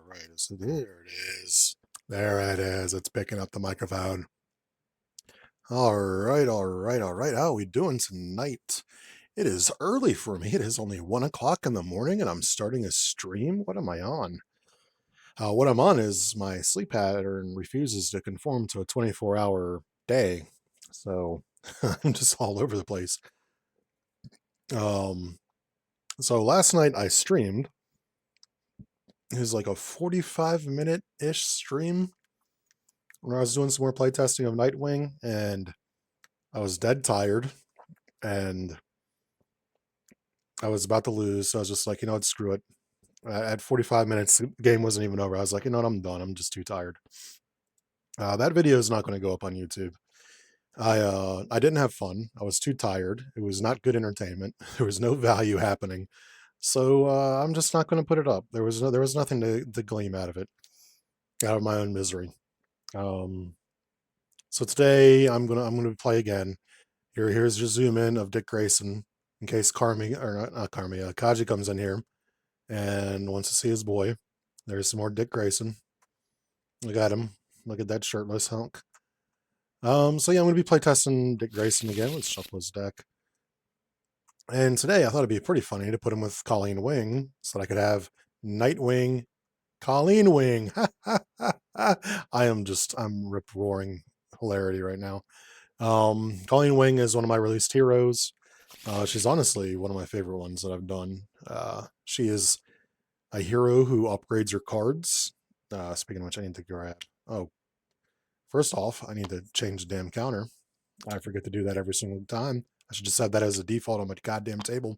right. So there it is. There it is. It's picking up the microphone. All right, all right, all right. How are we doing tonight? It is early for me. It is only 1 o'clock in the morning, and I'm starting a stream. What am I on? What I'm on is my sleep pattern refuses to conform to a 24-hour day, so I'm just all over the place. Um, so last night I streamed. It was like a 45-minute-ish stream when I was doing some more playtesting of Nightwing, and I was dead tired, and I was about to lose. So I was just like, what, screw it. At 45 minutes, the game wasn't even over. I was like, what, I'm done. I'm just too tired. That video is not going to go up on YouTube. I didn't have fun. I was too tired. It was not good entertainment. There was no value happening. So I'm just not going to put it up. There was nothing to glean out of it, out of my own misery. So today I'm gonna play again. Here's your zoom in of Dick Grayson in case not Carmi, Kaji comes in here and wants to see his boy. There's some more Dick Grayson. Look at him. Look at that shirtless hunk. So yeah, I'm gonna be playtesting Dick Grayson again. Let's shuffle his deck. And today I thought it'd be pretty funny to put him with Colleen Wing so that I could have Nightwing, Colleen Wing. I'm rip roaring hilarity right now. Colleen Wing is one of my released heroes. She's honestly one of my favorite ones that I've done. She is a hero who upgrades her cards. Speaking of which, I need to grab. Oh, first off, I need to change the damn counter. I forget to do that every single time. I should just have that as a default on my goddamn table.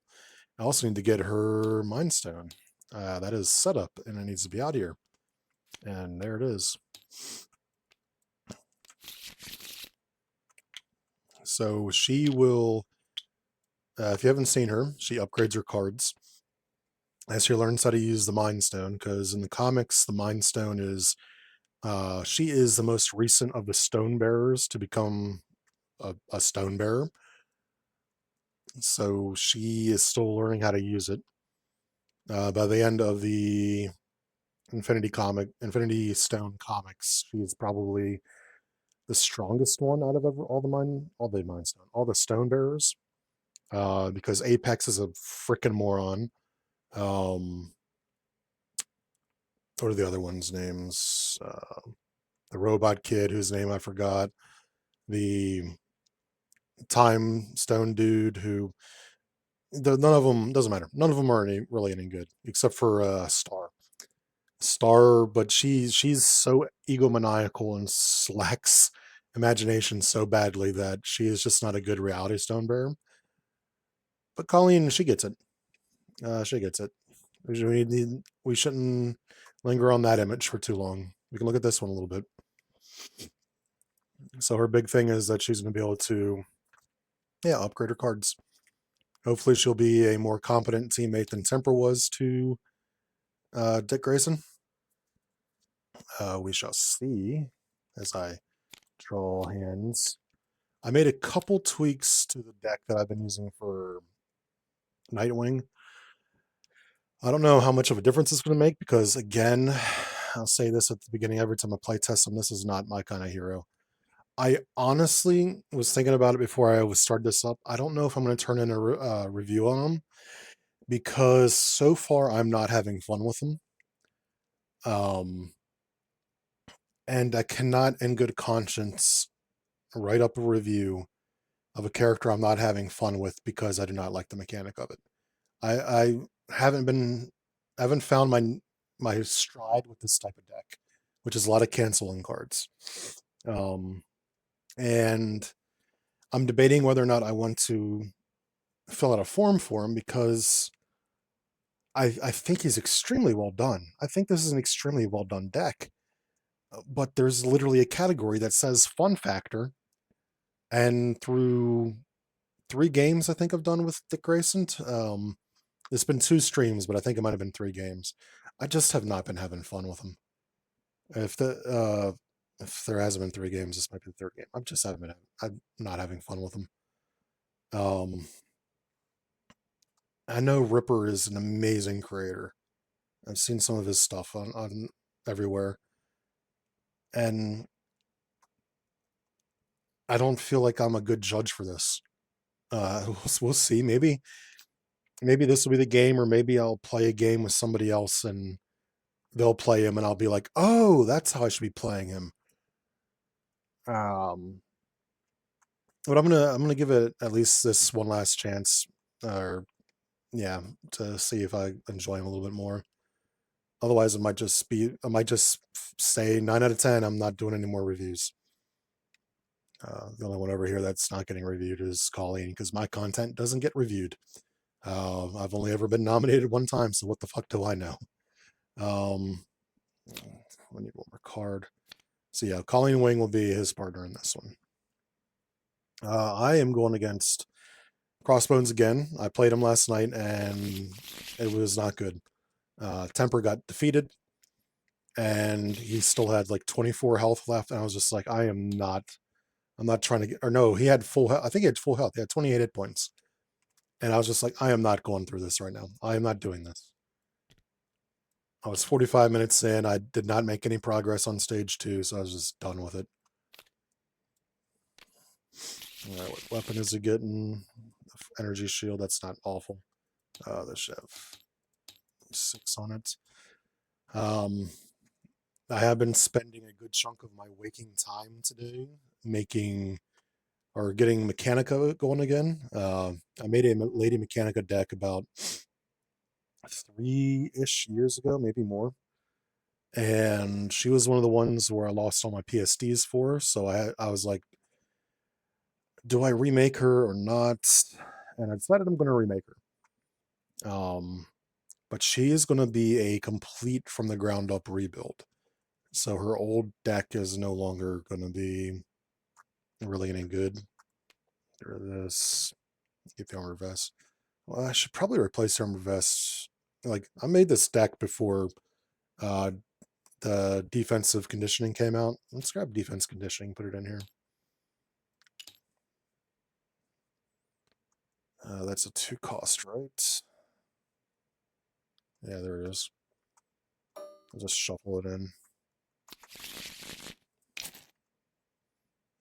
I also need to get her Mind Stone. That is set up, and it needs to be out here. And there it is. So she will, if you haven't seen her, she upgrades her cards as she learns how to use the Mind Stone, because in the comics, the Mind Stone is, she is the most recent of the Stone Bearers to become a Stone Bearer. So she is still learning how to use it. By the end of the Infinity Stone comics, she is probably the strongest one out of all the Stone Bearers. Because Apex is a freaking moron. What are the other ones' names? The robot kid whose name I forgot. The time stone dude who none of them doesn't matter. None of them are really any good except for Star. Star, but she's so egomaniacal and slacks imagination so badly that she is just not a good reality stone bearer. But Colleen, she gets it. She gets it. We shouldn't linger on that image for too long. We can look at this one a little bit. So her big thing is that she's going to be able to, upgrade her cards. Hopefully, she'll be a more competent teammate than Temper was to Dick Grayson. We shall see as I draw hands. I made a couple tweaks to the deck that I've been using for Nightwing. I don't know how much of a difference it's going to make because, again, I'll say this at the beginning every time I play test him. This is not my kind of hero. I honestly was thinking about it before I started this up. I don't know if I'm going to turn in a review on him because so far I'm not having fun with him. And I cannot, in good conscience, write up a review of a character I'm not having fun with because I do not like the mechanic of it. I haven't found my stride with this type of deck, which is a lot of canceling cards. And I'm debating whether or not I want to fill out a form for him because I think he's extremely well done. I think this is an extremely well done deck. But there's literally a category that says fun factor. And through 3 games I think I've done with Dick Grayson, it's been 2 streams, but I think it might have been 3 games. I just have not been having fun with him. If there hasn't been 3 games, this might be the 3rd game. I'm not having fun with him. I know Ripper is an amazing creator. I've seen some of his stuff on everywhere. And I don't feel like I'm a good judge for this. We'll see. Maybe this will be the game, or maybe I'll play a game with somebody else and they'll play him and I'll be like, oh, that's how I should be playing him. Um, but I'm gonna give it at least this one last chance, or yeah, to see if I enjoy him a little bit more. Otherwise, I might just say 9 out of 10. I'm not doing any more reviews. The only one over here that's not getting reviewed is Colleen, because my content doesn't get reviewed. I've only ever been nominated one time, so what the fuck do I know? I need one more card. So yeah, Colleen Wing will be his partner in this one. I am going against Crossbones again. I played him last night and it was not good. Temper got defeated and he still had like 24 health left. And I was just like, I'm not trying to get, or no, he had full health. I think he had full health. He had 28 hit points. And I was just like, I am not going through this right now. I am not doing this. I was 45 minutes in. I did not make any progress on stage 2, so I was just done with it. All right, what weapon is he getting? Energy shield. That's not awful. This should have 6 on it. I have been spending a good chunk of my waking time today making or getting Mechanica going again. I made a Lady Mechanica deck about 3-ish years ago, maybe more. And she was one of the ones where I lost all my PSDs for. So I was like, do I remake her or not? And I decided I'm going to remake her. But she is going to be a complete from the ground up rebuild. So her old deck is no longer going to be really any good. Get rid of this. Keep the armor vest. Well, I should probably replace the armor vest. Like, I made this deck before the defensive conditioning came out. Let's grab defense conditioning, put it in here. That's a 2 cost, right? Yeah, there it is. I'll just shuffle it in.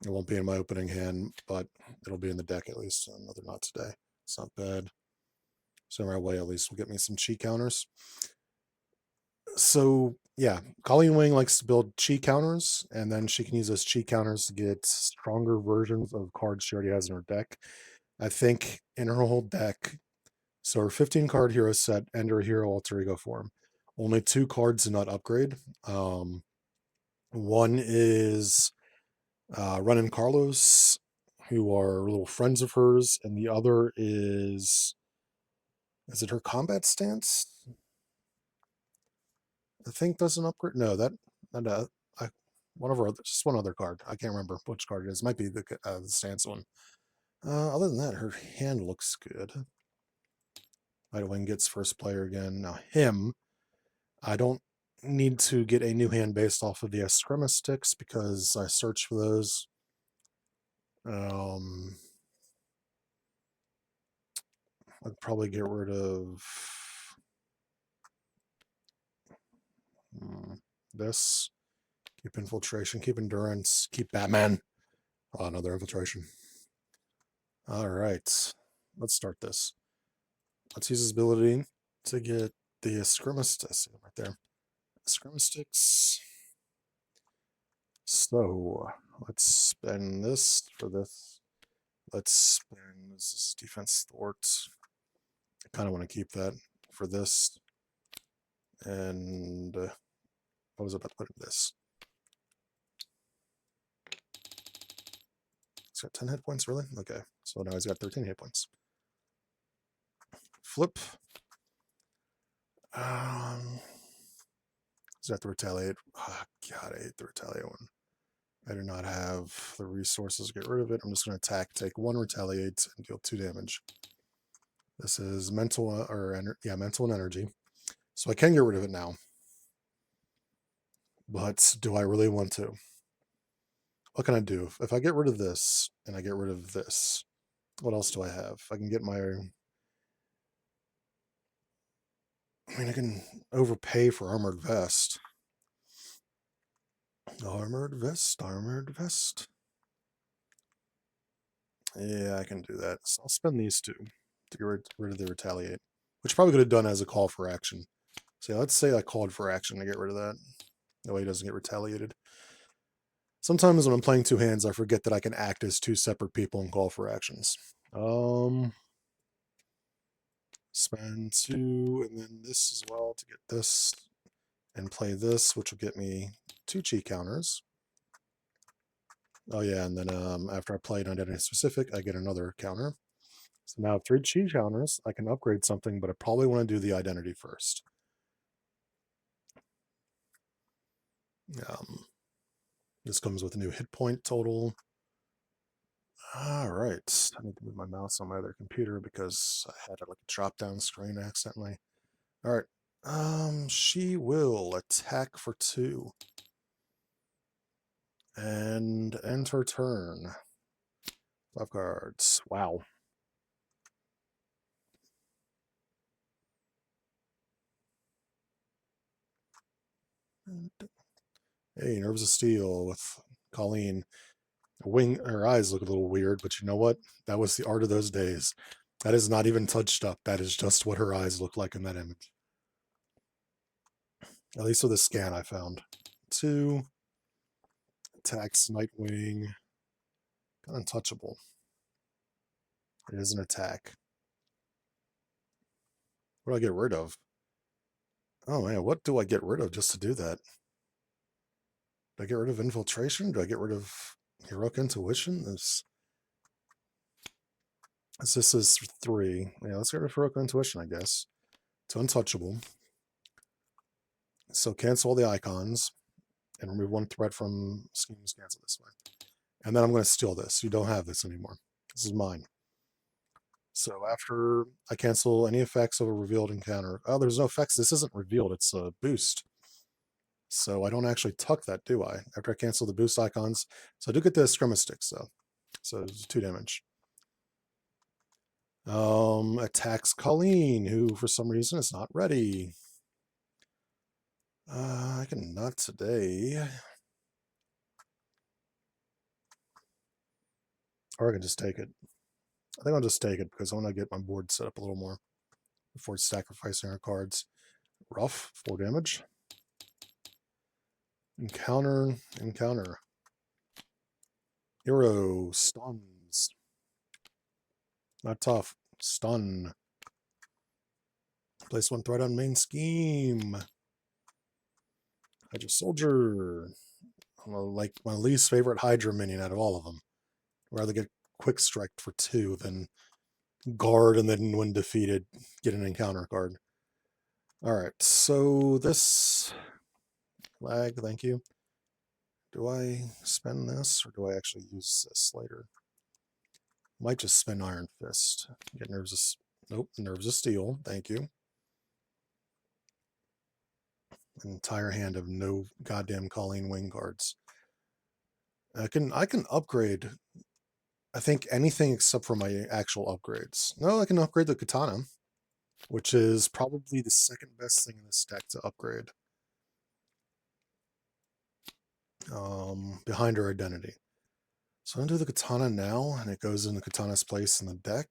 It won't be in my opening hand, but it'll be in the deck at least. Another not today. It's not bad. So right away, at least will get me some chi counters. So yeah, Colleen Wing likes to build chi counters, and then she can use those chi counters to get stronger versions of cards she already has in her deck. I think in her whole deck, so her 15 card hero set and her hero alter ego form, only 2 cards do not upgrade. One is Ren and Carlos, who are little friends of hers, and the other is it her combat stance? I think doesn't upgrade. No, that one of her just one other card. I can't remember which card it is. It might be the stance one. Other than that, her hand looks good. Nightwing gets first player again. Now him, I don't need to get a new hand based off of the Eskrima sticks because I searched for those. I'd probably get rid of this. Keep infiltration, keep endurance, keep Batman. Oh, another infiltration. All right, let's start this. Let's use his ability to get the Eskrima sticks right there. Eskrima sticks. So let's spend this for this. Let's spend this defense thwart. I kind of want to keep that for this. And what was I about to put in this? He's got 10 hit points, really? Okay, so now he's got 13 hit points. Flip. Is that the retaliate? Oh, God, I hate the retaliate one. I do not have the resources to get rid of it. I'm just going to attack, take 1 retaliate, and deal 2 damage. This is mental mental and energy. So I can get rid of it now. But do I really want to? What can I do? If I get rid of this and I get rid of this, what else do I have? I can get my... I mean, I can overpay for armored vest. Armored vest, armored vest. Yeah, I can do that. So I'll spend these two to get rid of the retaliate, which probably could have done as a call for action. So yeah, let's say I called for action to get rid of that. That way he doesn't get retaliated. Sometimes when I'm playing two hands, I forget that I can act as two separate people and call for actions. Spend two, and then this as well to get this, and play this, which will get me two chi counters. Oh yeah, and then after I play an identity specific, I get another counter. So now I have three chi counters. I can upgrade something, but I probably want to do the identity first. This comes with a new hit point total. All right, I need to move my mouse on my other computer because I had like a drop down screen accidentally. All right, she will attack for 2 and end her turn. 5 cards. Wow. Hey, Nerves of Steel with Colleen. Her eyes look a little weird, but you know what? That was the art of those days. That is not even touched up. That is just what her eyes look like in that image. At least with the scan I found. 2 attacks Nightwing. Untouchable. It is an attack. What do I get rid of? Oh man, what do I get rid of just to do that? Do I get rid of infiltration? Do I get rid of heroic intuition? This is 3. Yeah, let's get rid of heroic intuition, I guess. It's untouchable. So cancel all the icons and remove 1 threat from schemes. Cancel this way. And then I'm going to steal this. You don't have this anymore. This is mine. So after I cancel any effects of a revealed encounter. Oh, there's no effects. This isn't revealed. It's a boost. So I don't actually tuck that, do I? After I cancel the boost icons. So I do get the Scrimma Sticks, though. So it's 2 damage. Attacks Colleen, who for some reason is not ready. I can not today. Or I can just take it. I think I'll just take it because I want to get my board set up a little more before sacrificing our cards. Rough, 4 damage. Encounter. Hero stuns. Not tough. Stun. Place 1 threat on main scheme. Hydra Soldier. Like my least favorite Hydra minion out of all of them. I'd rather get Quick Strike for 2 than guard and then when defeated, get an encounter card. Alright, so this lag, thank you. Do I spend this or do I actually use this later? Might just spend Iron Fist. Get Nerves of Nerves of Steel, thank you. An entire hand of no goddamn Colleen Wing cards. I can upgrade I think anything except for my actual upgrades. No, I can upgrade the katana, which is probably the second best thing in this deck to upgrade. Behind her identity. So I'm gonna do the katana now, and it goes in the katana's place in the deck.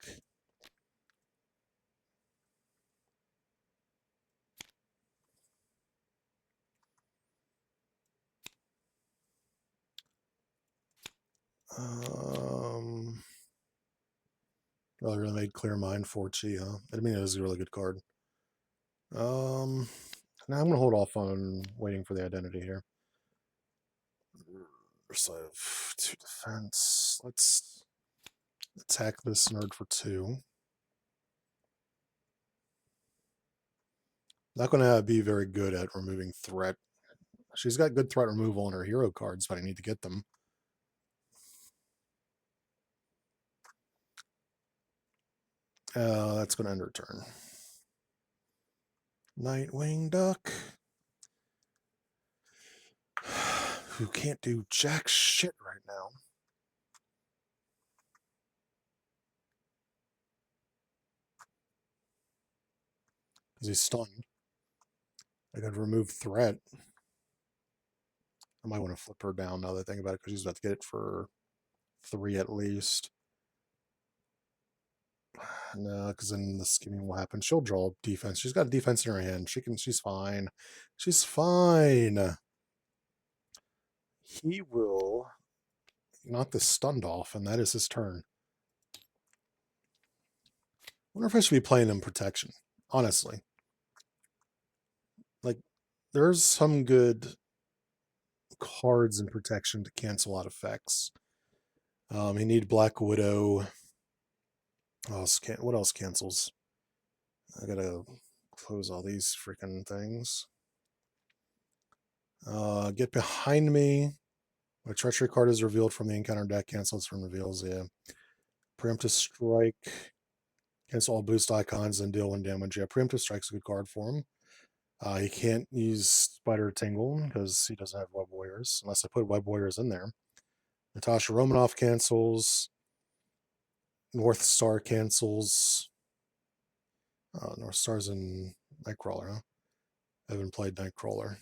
Oh, I really made Clear Mind 4-chi, huh? I mean, it is a really good card. Now I'm gonna hold off on waiting for the identity here. So I have 2 defense. Let's attack this nerd for 2. Not gonna be very good at removing threat. She's got good threat removal on her hero cards, but I need to get them. That's gonna end her turn. Nightwing Duck. Who can't do jack shit right now. Because he's stunned. I could remove threat. I might want to flip her down now that I think about it, because she's about to get it for 3 at least. No, because then the skimming will happen. She'll draw defense. She's got defense in her hand. She's fine. She's fine. He will knock the stunned off, and that is his turn. I wonder if I should be playing in protection, honestly. Like, there's some good cards in protection to cancel out effects. You need Black Widow. What else cancels? I gotta close all these freaking things. Get behind me. When a treachery card is revealed from the encounter deck, cancels from reveals. Yeah. Preemptive Strike. Cancel all boost icons and deal 1 damage. Yeah, Preemptive Strike's a good card for him. He can't use Spider Tingle because he doesn't have Web Warriors, unless I put Web Warriors in there. Natasha Romanoff cancels. North Star cancels. North Star's in Nightcrawler, huh? I haven't played Nightcrawler.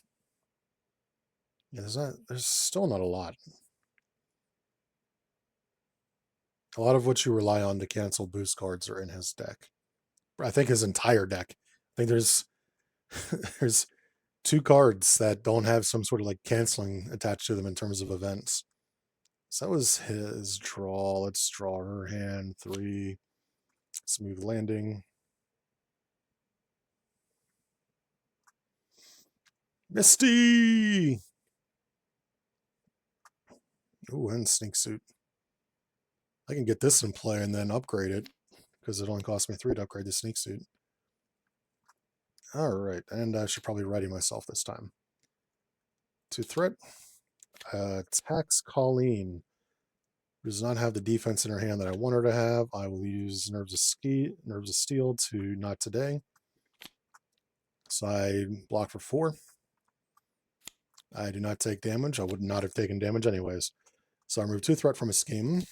Yeah, there's still not a lot. A lot of what you rely on to cancel boost cards are in his deck. I think his entire deck. I think there's there's 2 cards that don't have some sort of like canceling attached to them in terms of events. So that was his draw. Let's draw her hand. 3. Smooth landing. Misty! Ooh, and Sneak Suit. I can get this in play and then upgrade it, because it only cost me 3 to upgrade the Sneak Suit. Alright, and I should probably ready myself this time. 2 threat. Attacks Colleen. Who does not have the defense in her hand that I want her to have. I will use Nerves of Steel to not today. So I block for 4. I do not take damage. I would not have taken damage anyways. So I remove 2 threat from a scheme.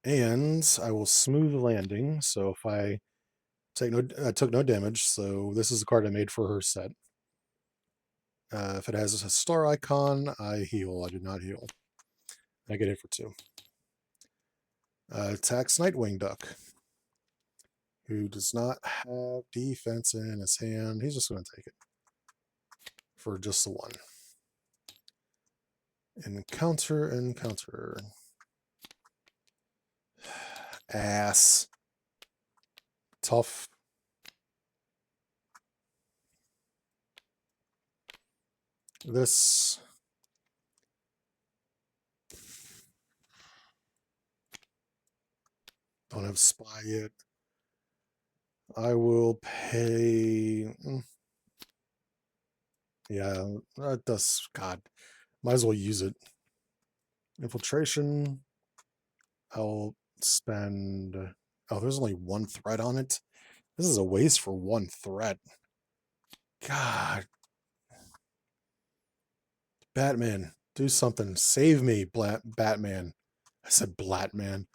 And I will smooth landing. So if I took no damage, so this is the card I made for her set. If it has a star icon, I heal. I do not heal. I get hit for 2. Attacks Nightwing Duck, who does not have defense in his hand. He's just going to take it for just the 1. Encounter. Ass. Tough. This. Don't have Spy yet. I will pay. Yeah, that does. God. Might as well use it. Infiltration. I'll spend. Oh, there's only 1 threat on it. This is a waste for 1 threat. God. Batman, do something. Save me, Batman. I said Blatman.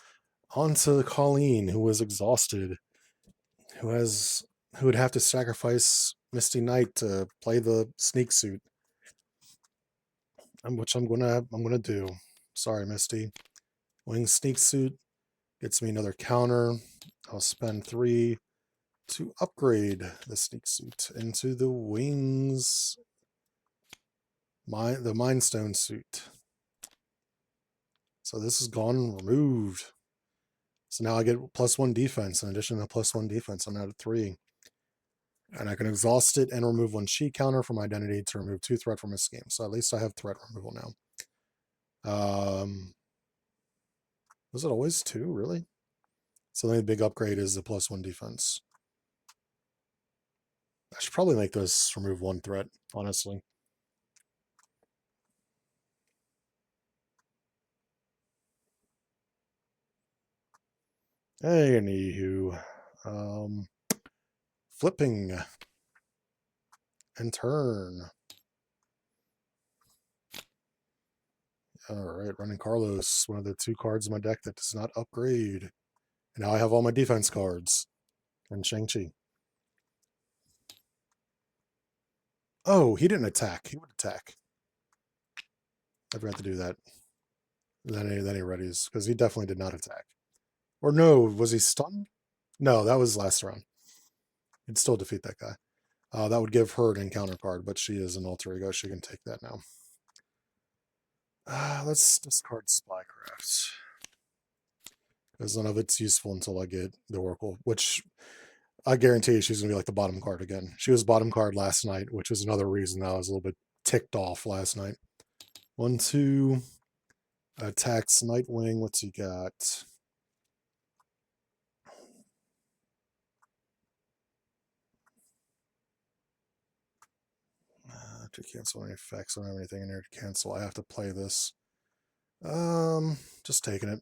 On to Colleen, who was exhausted. Who would have to sacrifice Misty Knight to play the Sneak Suit. Which I'm gonna do. Sorry, Misty. Wing Sneak Suit gets me another counter. I'll spend 3 to upgrade the Sneak Suit into the Wings. The Mind Stone suit. So this is gone, removed. So now I get +1 defense in addition to +1 defense. I'm now at 3. And I can exhaust it and remove 1 chi counter from identity to remove 2 threat from his scheme. So at least I have threat removal now. Was it always 2, really? So the only big upgrade is the +1 defense. I should probably make this remove 1 threat, honestly. Anywho, flipping and turn. All right, running Carlos, one of the 2 cards in my deck that does not upgrade. And now I have all my defense cards. And Shang-Chi. Oh, he didn't attack. He would attack. I forgot to do that. Then he readies, because he definitely did not attack. Or no, was he stunned? No, that was last round. He'd still defeat that guy. That would give her an encounter card, but she is an alter ego. She can take that now. Let's discard Spycraft, because none of it's useful until I get the Oracle, which I guarantee you she's going to be like the bottom card again. She was bottom card last night, which was another reason I was a little bit ticked off last night. 1, 2, attacks Nightwing. What's he got? To cancel any effects. I don't have anything in there to cancel. I have to play this. Just taking it.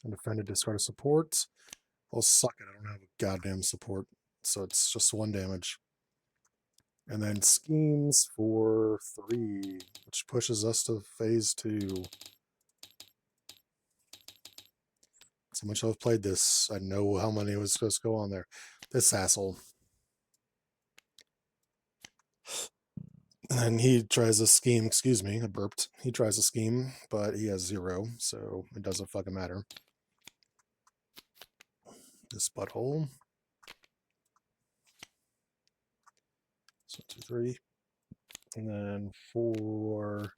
And defended, discard a support. Well, suck it. I don't have a goddamn support. So it's just 1 damage. And then schemes for 3, which pushes us to phase 2. So much I've played this, I know how many was supposed to go on there. This asshole. And he tries a scheme, excuse me, I burped. He tries a scheme, but he has 0, so it doesn't fucking matter. This butthole. So 2, 3. And then 4,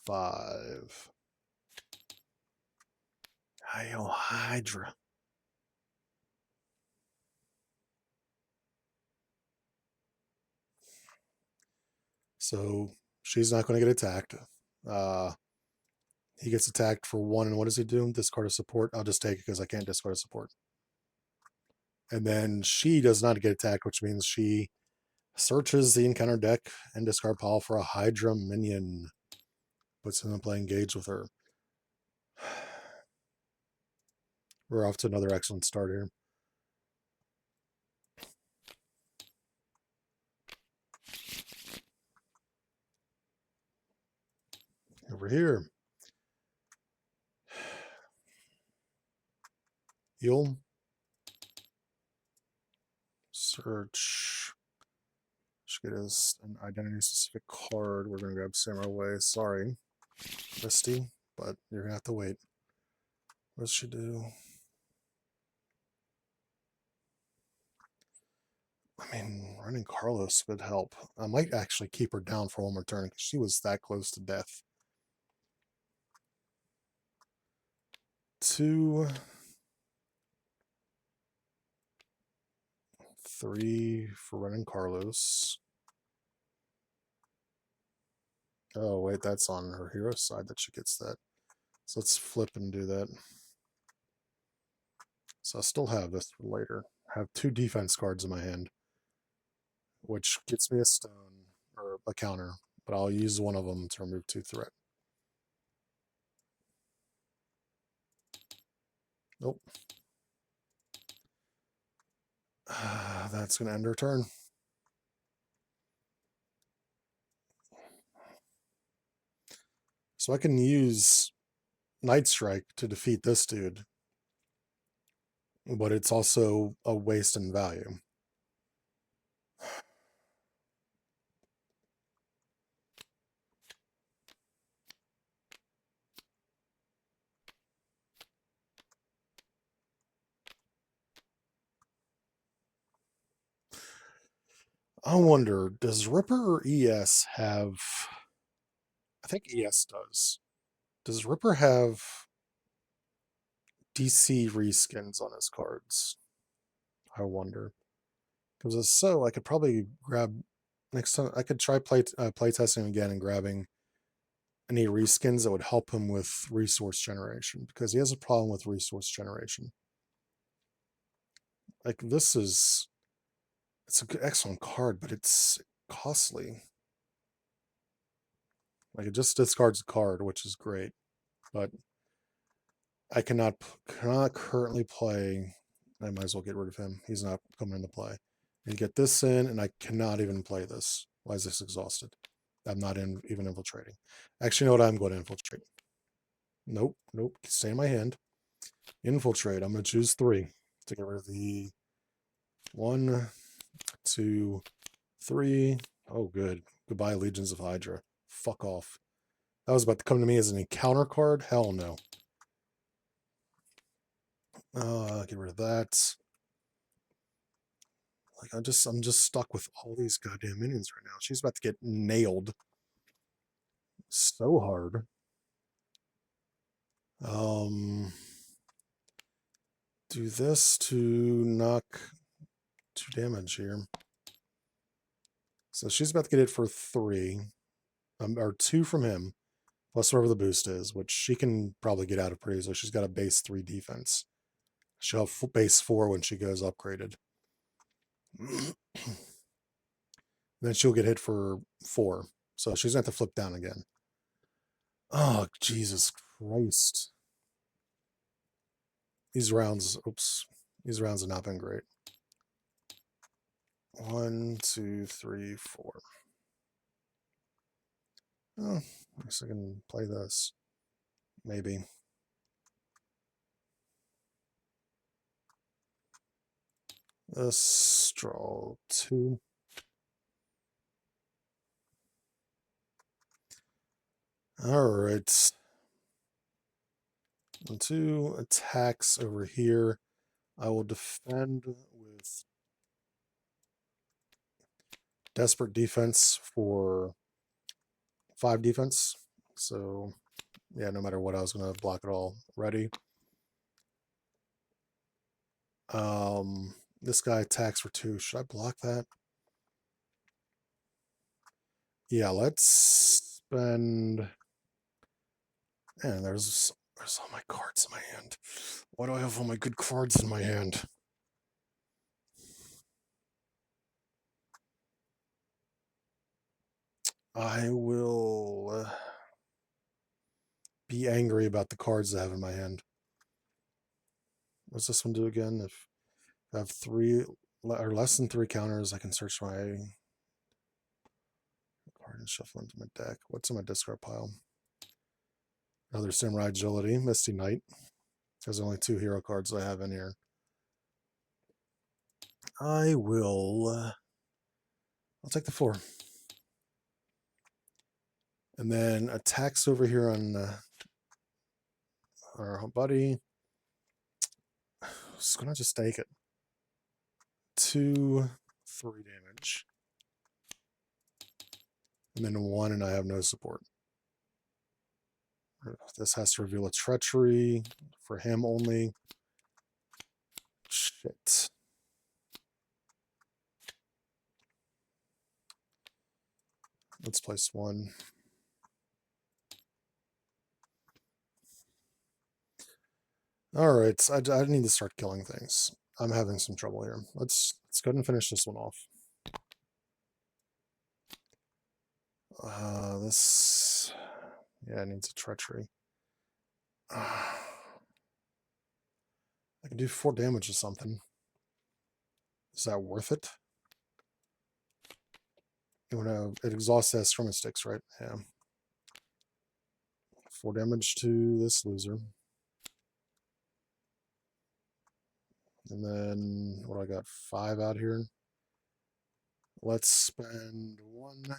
5. Hail Hydra. So she's not going to get attacked. He gets attacked for 1, and what does he do? Discard a support. I'll just take it because I can't discard a support. And then she does not get attacked, which means she searches the encounter deck and discard pile for a Hydra minion. Puts him in play, engage with her. We're off to another excellent start here. Over here. Heal. Search. Should get us an identity specific card. We're going to grab Samurai Way. Sorry, Misty, but you're going to have to wait. What does she do? I mean, running Carlos would help. I might actually keep her down for 1 more turn because she was that close to death. 2, 3 for running Carlos. Oh, wait, that's on her hero side that she gets that. So let's flip and do that. So I still have this for later. I have 2 defense cards in my hand, which gets me a stone or a counter, but I'll use one of them to remove 2 threat. Nope. That's going to end her turn. So I can use Night Strike to defeat this dude, but it's also a waste in value. I wonder, does Ripper or ES have... I think ES does. Does Ripper have DC reskins on his cards? I wonder. Because if so, I could probably grab... Next time, I could try play testing again and grabbing any reskins that would help him with resource generation, because he has a problem with resource generation. Like, this is... It's an excellent card, but it's costly. Like, it just discards a card, which is great. But I cannot currently play... I might as well get rid of him. He's not coming into play. And get this in, and I cannot even play this. Why is this exhausted? I'm not even infiltrating. Actually, you know what? I'm going to infiltrate. Nope, nope. Stay in my hand. Infiltrate. I'm going to choose 3 to get rid of the 1, 2, 3. Oh, good. Goodbye, Legions of Hydra. Fuck off. That was about to come to me as an encounter card? Hell no. Get rid of that. Like I'm just stuck with all these goddamn minions right now. She's about to get nailed so hard. Do this to knock 2 damage here. So she's about to get it for 3, or 2 from him, plus whatever the boost is, which she can probably get out of pretty easily. She's got a base 3 defense. She'll have base 4 when she goes upgraded. Then she'll get hit for 4. So she's going to have to flip down again. Oh, Jesus Christ. These rounds have not been great. 1, 2, 3, 4. Oh, I guess I can play this. Maybe. This, draw 2. Alright. 2 attacks over here. I will defend with desperate defense for 5 defense. So, yeah, no matter what, I was going to block it all. Ready? This guy attacks for 2. Should I block that? Yeah, let's spend... Man, there's all my cards in my hand. Why do I have all my good cards in my hand? I will be angry about the cards I have in my hand. What's this one do again? If I have 3 or less than 3 counters, I can search my card and shuffle into my deck. What's in my discard pile? Another Samurai Agility, Misty Knight. There's only 2 hero cards I have in here. I will... I'll take the 4. And then attacks over here on our buddy. Just gonna just take it. 2, 3 damage. And then 1, and I have no support. This has to reveal a treachery for him only. Shit. Let's place 1. Alright, I need to start killing things. I'm having some trouble here. Let's go ahead and finish this one off. This... Yeah, it needs a treachery. I can do 4 damage to something. Is that worth it? You want to... It exhausts that Scrimmage Sticks, right? Yeah. 4 damage to this loser. And then, what do I got? 5 out here. Let's spend 1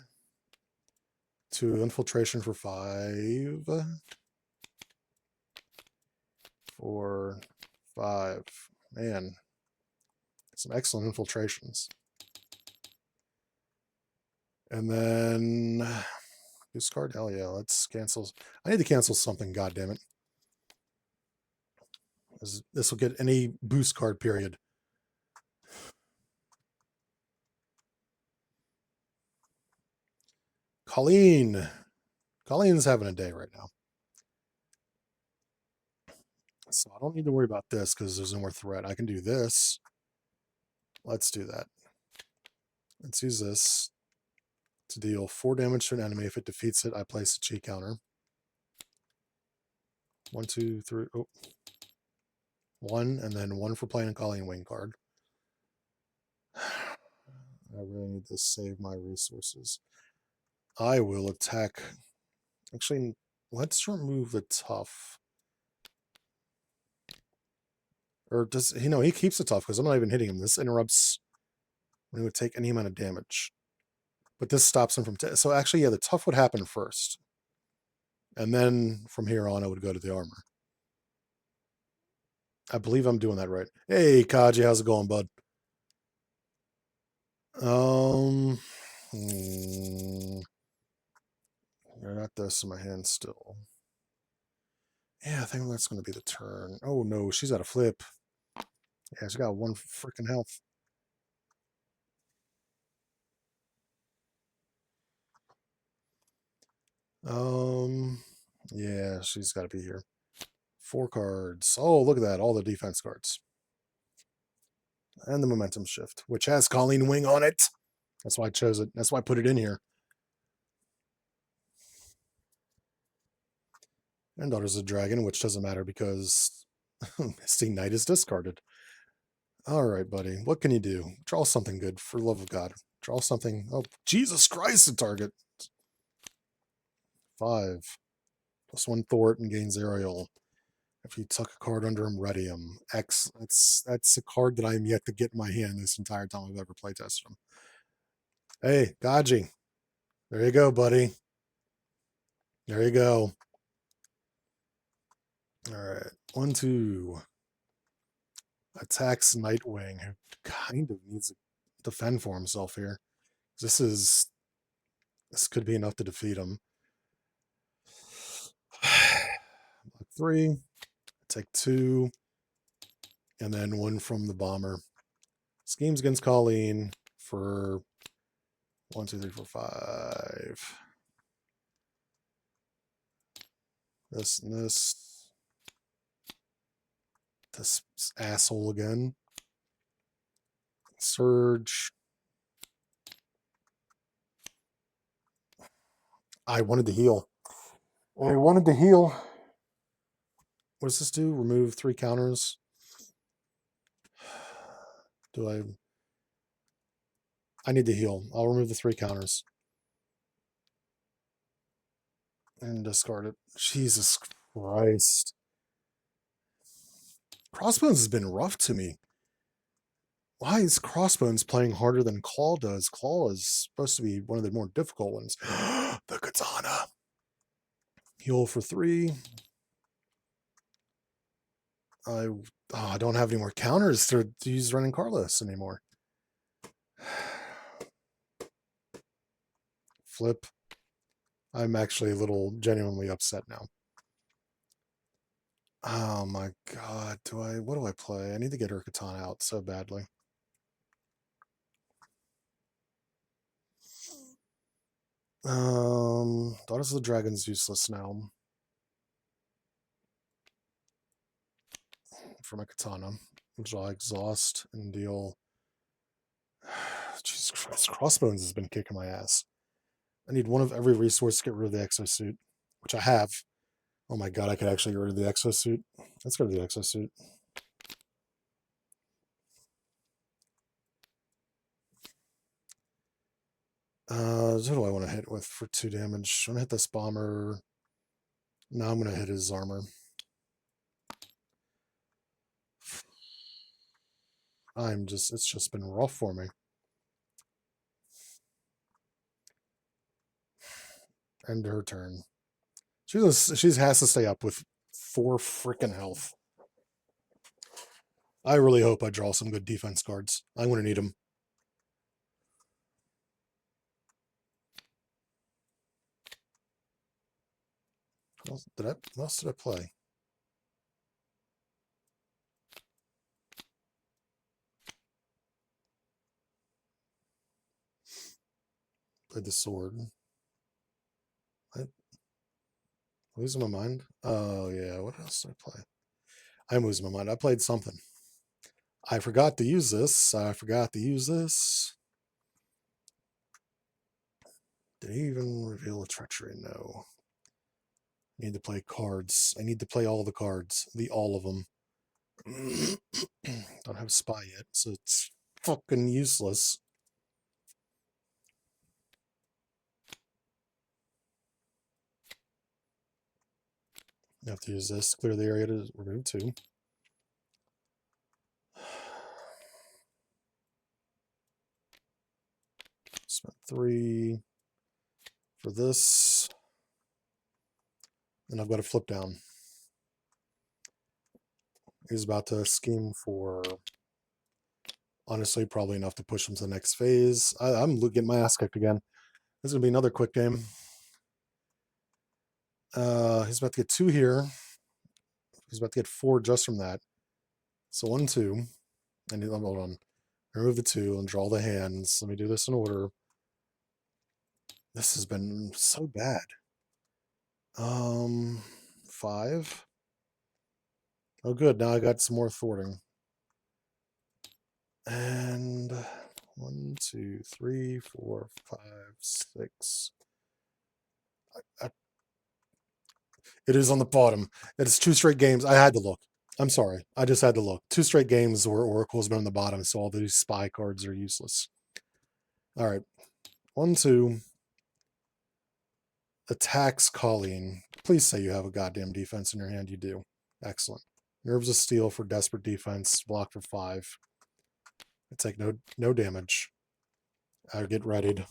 to infiltration for 5. 4, 5. Man, some excellent infiltrations. And then discard. Hell yeah, let's cancel. I need to cancel something. God damn it! This will get any boost card. Period. Colleen's having a day right now. So I don't need to worry about this because there's no more threat. I can do this. Let's do that. Let's use this to deal 4 damage to an enemy. If it defeats it, I place a cheat counter. 1, 2, 3. Oh. 1, and then 1 for playing a Colleen Wing card. I really need to save my resources. I will attack. Actually, let's remove the tough. Or does he know he keeps the tough because I'm not even hitting him. This interrupts when he would take any amount of damage. But this stops him from... So actually, yeah, the tough would happen first. And then from here on, I would go to the armor. I believe I'm doing that right. Hey, Kaji, how's it going, bud? I got this in my hand still. Yeah, I think that's going to be the turn. Oh, no, she's got a flip. Yeah, she's got 1 freaking health. Yeah, she's got to be here. 4 cards. Oh, look at that. All the defense cards. And the momentum shift, which has Colleen Wing on it. That's why I chose it. That's why I put it in here. And Daughters of the Dragon, which doesn't matter because Misty Knight is discarded. All right, buddy. What can you do? Draw something good, for the love of God. Draw something. Oh, Jesus Christ, the target. 5. +1 Thwart and gains Aerial. If you tuck a card under him, ready him. X. That's a card that I am yet to get in my hand this entire time I've ever playtested him. Hey, Gaji. There you go, buddy. There you go. All right. 1, 2. Attacks Nightwing, who kind of needs to defend for himself here. This could be enough to defeat him. 3. Take 2. And then 1 from the bomber. Schemes against Colleen for 1, 2, 3, 4, 5. This and this. This asshole again. Surge. I wanted to heal. What does this do? Remove 3 counters. I need to heal. I'll remove the 3 counters. And discard it. Jesus Christ. Crossbones has been rough to me. Why is Crossbones playing harder than Claw does? Claw is supposed to be one of the more difficult ones. The Katana. Heal for 3. I don't have any more counters to use running Carlos anymore. Flip. I'm actually a little genuinely upset now. Oh my god, what do I play? I need to get her Katana out so badly. Daughters of the Dragon's useless now. For my Katana. Draw Exhaust and deal. Jesus Christ, Crossbones has been kicking my ass. I need 1 of every resource to get rid of the exosuit, which I have. Oh my god, I could actually get rid of the exosuit. Let's go to the exosuit. Who do I want to hit with for 2 damage? I'm going to hit this bomber. No, I'm going to hit his armor. It's just been rough for me. End her turn. She has to stay up with 4 freaking health. I really hope I draw some good defense cards. I'm going to need them. What else did I play? Played the sword. I'm losing my mind. Oh yeah, what else did I play? I'm losing my mind. I played something. I forgot to use this. Did he even reveal a treachery? No. I need to play cards. I need to play all the cards. All of them. Don't have spy yet, so it's fucking useless. You have to use this to clear the area to remove 2. Spent 3 for this. And I've got a flip down. He's about to scheme for, honestly, probably enough to push him to the next phase. I'm getting my ass kicked again. This is going to be another quick game. He's about to get 2 here. He's about to get 4 just from that. So 1, 2. And hold on. Remove the 2 and draw the hands. Let me do this in order. This has been so bad. 5. Oh, good. Now I got some more thwarting. And 1, 2, 3, 4, 5, 6. It is on the bottom. It's 2 straight games. I had to look. I'm sorry. I just had to look. 2 straight games where Oracle's been on the bottom, so all these spy cards are useless. All right. 1, 2. Attacks Colleen. Please say you have a goddamn defense in your hand. You do. Excellent. Nerves of Steel for desperate defense. Block for 5. I take no damage. I get readied.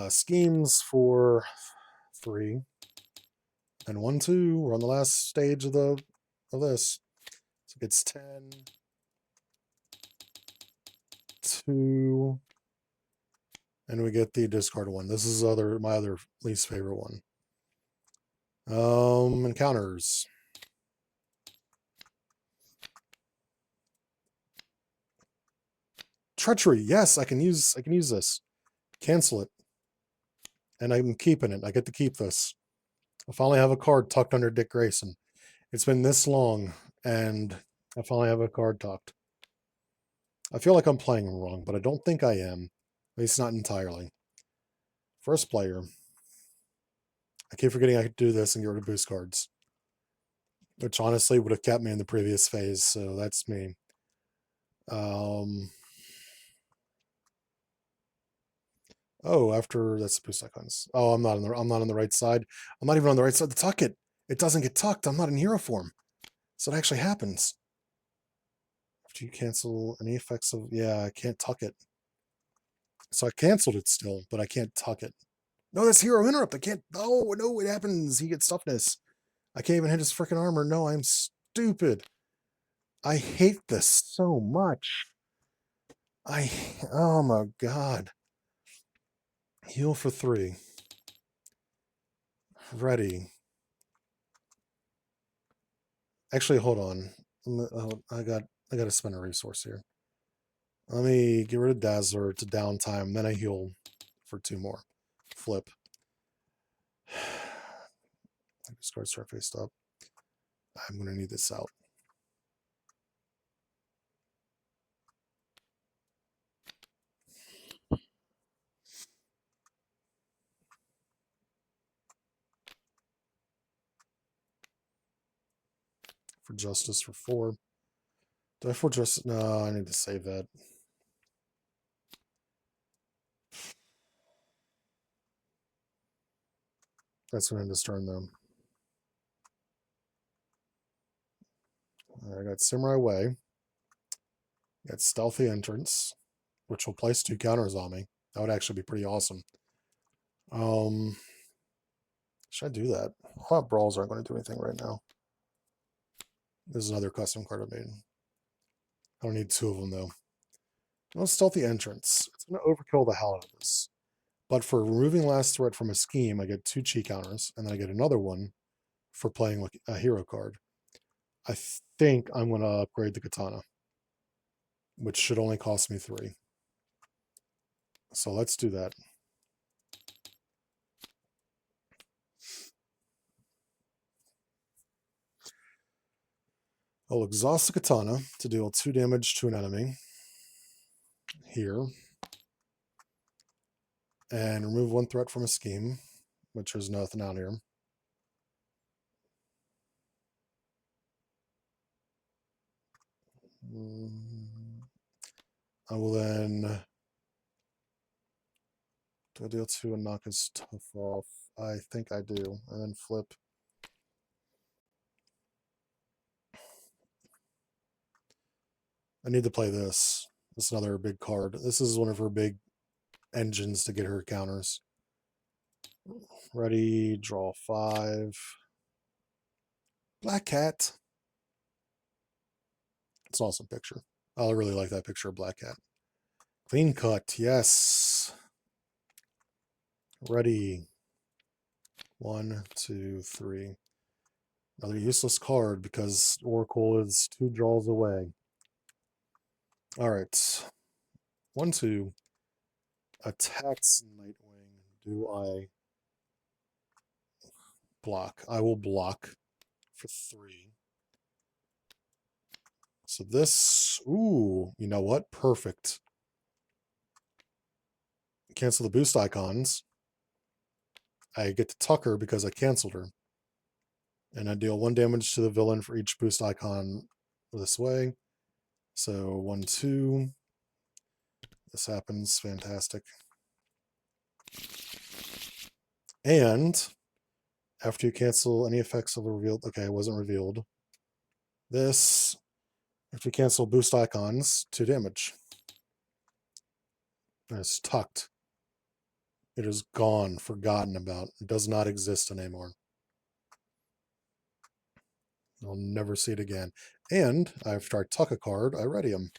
Schemes for 3. And 1, 2. We're on the last stage of this. So it's 10. 2. And we get the discard 1. This is my other least favorite one. Encounters. Treachery. Yes, I can use this. Cancel it. And I'm keeping it. I get to keep this. I finally have a card tucked under Dick Grayson. It's been this long, and I finally have a card tucked. I feel like I'm playing wrong, but I don't think I am. At least not entirely. First player. I keep forgetting I could do this and get rid of boost cards. Which honestly would have kept me in the previous phase, so that's me. Oh, after that's boost icons. Oh, I'm not on the right side. I'm not even on the right side to tuck it. It doesn't get tucked. I'm not in hero form. So it actually happens. After you cancel any effects of, yeah, I can't tuck it. So I canceled it still, but I can't tuck it. No, that's hero interrupt. I can't. Oh, no, it happens. He gets toughness. I can't even hit his freaking armor. No, I'm stupid. I hate this so much. Oh my God. Heal for 3. Ready. Actually, hold on. I got to spend a resource here. Let me get rid of Dazzler to downtime, then I heal for 2 more. Flip. Discard start faced up. I'm going to need this out. For Justice for 4. Do I for Justice? No, I need to save that. That's going to end this turn, though. I got Samurai Way. Got Stealthy Entrance, which will place 2 counters on me. That would actually be pretty awesome. Should I do that? Hot Brawls aren't going to do anything right now. This is another custom card I made. I don't need 2 of them, though. No Stealthy Entrance. It's going to overkill the hell out of this. But for removing Last Threat from a scheme, I get 2 chi counters, and then I get another one for playing like a hero card. I think I'm going to upgrade the Katana, which should only cost me 3. So let's do that. I'll exhaust the Katana to deal 2 damage to an enemy here. And remove 1 threat from a scheme, which there's nothing out here. I will then do I deal 2 and knock his tough off? I think I do. And then flip. I need to play this. This is another big card. This is one of her big engines to get her counters. Ready, draw 5. Black cat. It's an awesome picture. I really like that picture of Black cat. Clean cut, yes. Ready. 1, 2, 3. Another useless card because Oracle is 2 draws away. All right. 1, 2. Attacks Nightwing. Do I block? I will block for 3. So this, ooh, you know what? Perfect. Cancel the boost icons. I get to tuck her because I canceled her. And I deal 1 damage to the villain for each boost icon this way. So 1, 2. This happens. Fantastic. And after you cancel any effects of the revealed, okay, it wasn't revealed. This, after you cancel boost icons, 2 damage. And it's tucked. It is gone, forgotten about. It does not exist anymore. I'll never see it again. And after I tuck a card, I ready him.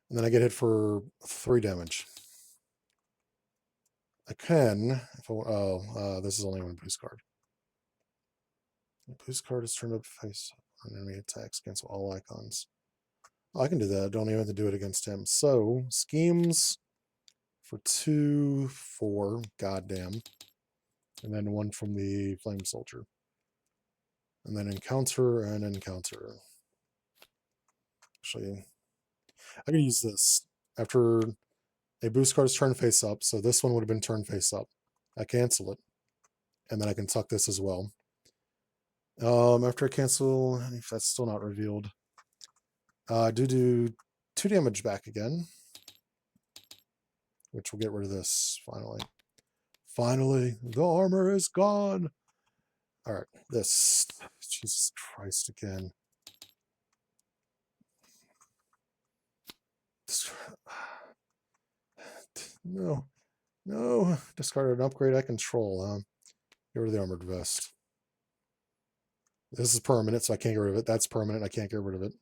And then I get hit for 3 damage. I can, if I, this is only one boost card. The boost card is turned up face on enemy attacks, cancel all icons. Oh, I can do that. I don't even have to do it against him. So, schemes for 2, 4, goddamn. And then 1 from the Flame Soldier. And then encounter and encounter. Actually, I can use this. After a boost card is turned face up, so this one would have been turned face up. I cancel it. And then I can tuck this as well. After I cancel, if that's still not revealed, I do 2 damage back again, which will get rid of this finally. Finally, the armor is gone. All right, this. Jesus Christ again. No, no. Discarded an upgrade I control. Get rid of the armored vest. This is permanent, so I can't get rid of it. That's permanent. I can't get rid of it.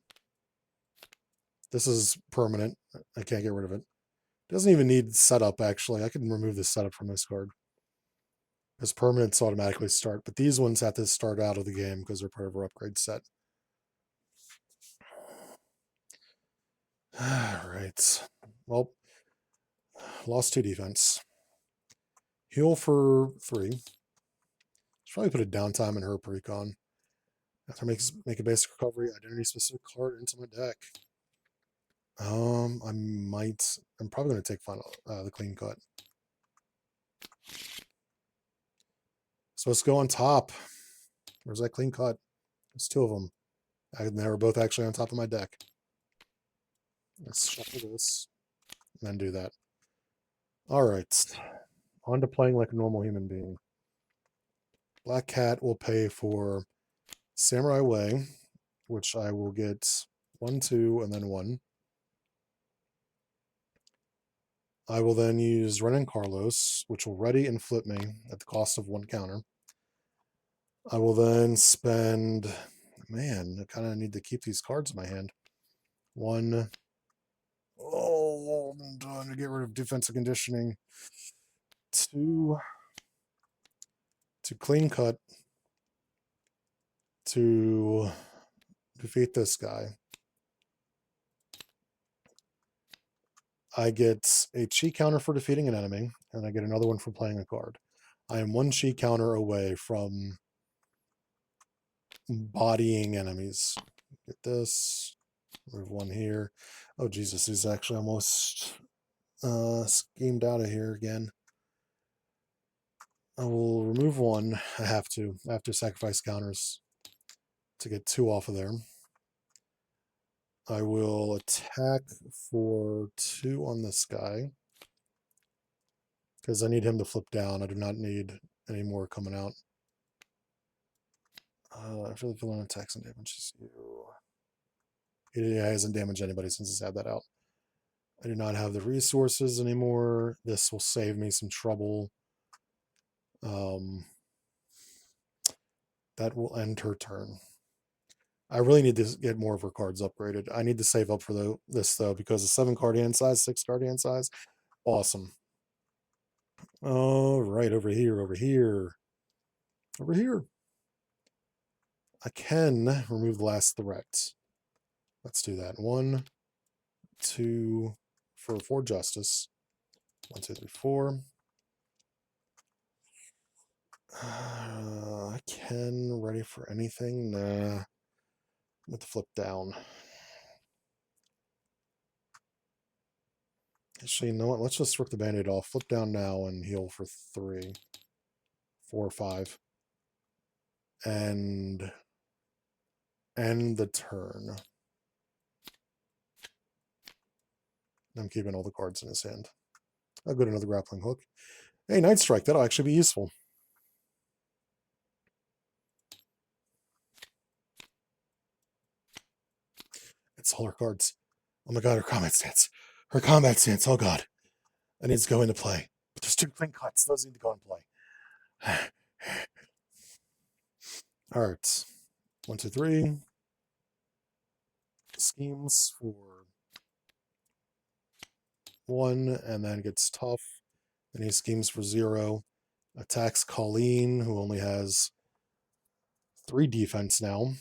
This is permanent. I can't get rid of it. Doesn't even need setup, actually. I can remove the setup from this card. Because permanents automatically start, but these ones have to start out of the game because they're part of our upgrade set. Alright. Well, lost 2 defense. Heal for 3. Should probably put a downtime in her precon. After make a basic recovery, identity specific card into my deck. I'm probably going to take the clean cut. So let's go on top. Where's that clean cut? There's 2 of them. They were both actually on top of my deck. Let's shuffle this and then do that. All right. On to playing like a normal human being. Black Cat will pay for Samurai Way, which I will get 1, 2, and then 1. I will then use Ren and Carlos, which will ready and flip me at the cost of 1 counter. I will then spend, man, I kind of need to keep these cards in my hand. 1, oh, I'm trying to get rid of defensive conditioning. 2, to clean cut, to defeat this guy. I get a chi counter for defeating an enemy, and I get another one for playing a card. I am 1 chi counter away from bodying enemies. Get this. Move 1 here. Oh, Jesus, he's actually almost schemed out of here again. I will remove 1. I have to sacrifice counters to get 2 off of there. I will attack for 2 on this guy because I need him to flip down. I do not need any more coming out. After the villain attacks and damages you. He hasn't damaged anybody since he's had that out. I do not have the resources anymore. This will save me some trouble. That will end her turn. I really need to get more of her cards upgraded. I need to save up for this though, because the 7-card hand size, 6-card hand size, awesome. All right, over here, over here, over here. I can remove the last threat. Let's do that. 1, 2, for 4 justice. 1, 2, 3, 4. I can ready for anything. Nah. With the flip down. Actually, you know what? Let's just rip the band-aid off. Flip down now and heal for 3, 4, 5. And end the turn. I'm keeping all the cards in his hand. I'll go to another grappling hook. Hey, Night Strike. That'll actually be useful. It's all her cards. Oh my god, her combat stance. Her combat stance. Oh god. That needs to go into play. But there's 2 clean cuts. Those need to go in play. Alright. 1, 2, 3. Schemes for 1, and then gets tough. Then he schemes for 0. Attacks Colleen, who only has 3 defense now.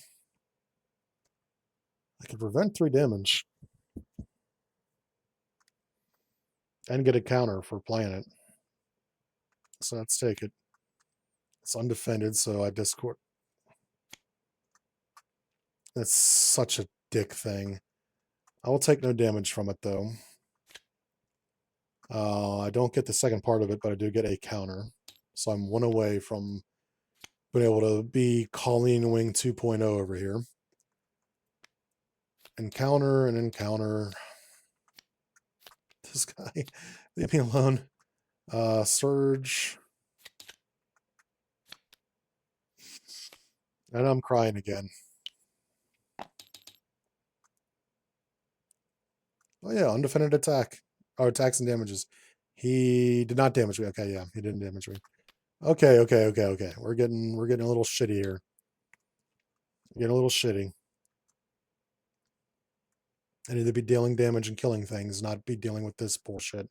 I can prevent 3 damage. And get a counter for playing it. So let's take it. It's undefended, so I discord. That's such a dick thing. I will take no damage from it, though. I don't get the second part of it, but I do get a counter. So I'm 1 away from being able to be Colleen Wing 2.0 over here. Encounter and encounter. This guy, leave me alone. Surge. And I'm crying again. Oh yeah, undefended attack. Oh, attacks and damages. He did not damage me. Okay, yeah, he didn't damage me. Okay. We're getting a little shitty here. Getting a little shitty. I need to be dealing damage and killing things, not be dealing with this bullshit.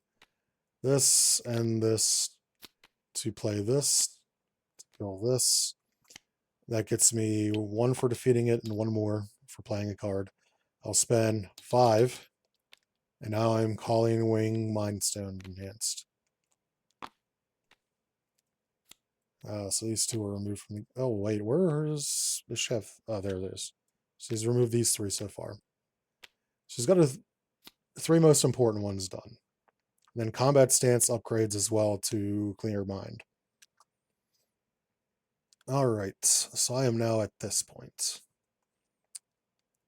This and this to play this, to kill this. That gets me 1 for defeating it and 1 more for playing a card. I'll spend 5. And now I'm Colleen Wing Mindstone Enhanced. So these 2 are removed from the... Oh, wait, where's the chef? Oh, there it is. So he's removed these 3 so far. She's got her 3 most important ones done. And then combat stance upgrades as well to clean her mind. Alright, so I am now at this point.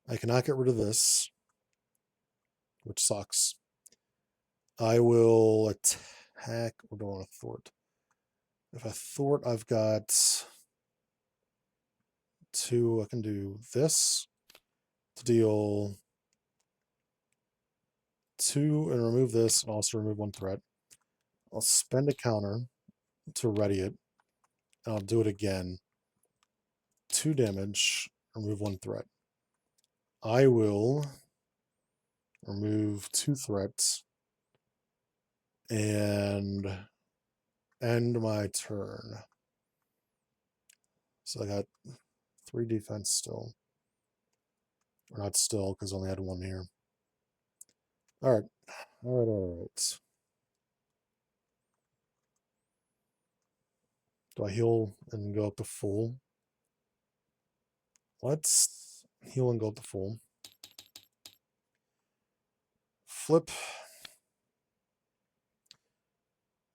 I cannot get rid of this, which sucks. I will attack... Or do I want to thwart? If I thwart, I've got 2. I can do this to deal 2 and remove this, and also remove 1 threat. I'll spend a counter to ready it, and I'll do it again. 2 damage, remove 1 threat. I will remove 2 threats and end my turn. So I got 3 defense still. Or not still, because I only had 1 here. Alright. Alright. Do I heal and go up to full? Let's heal and go up to full. Flip.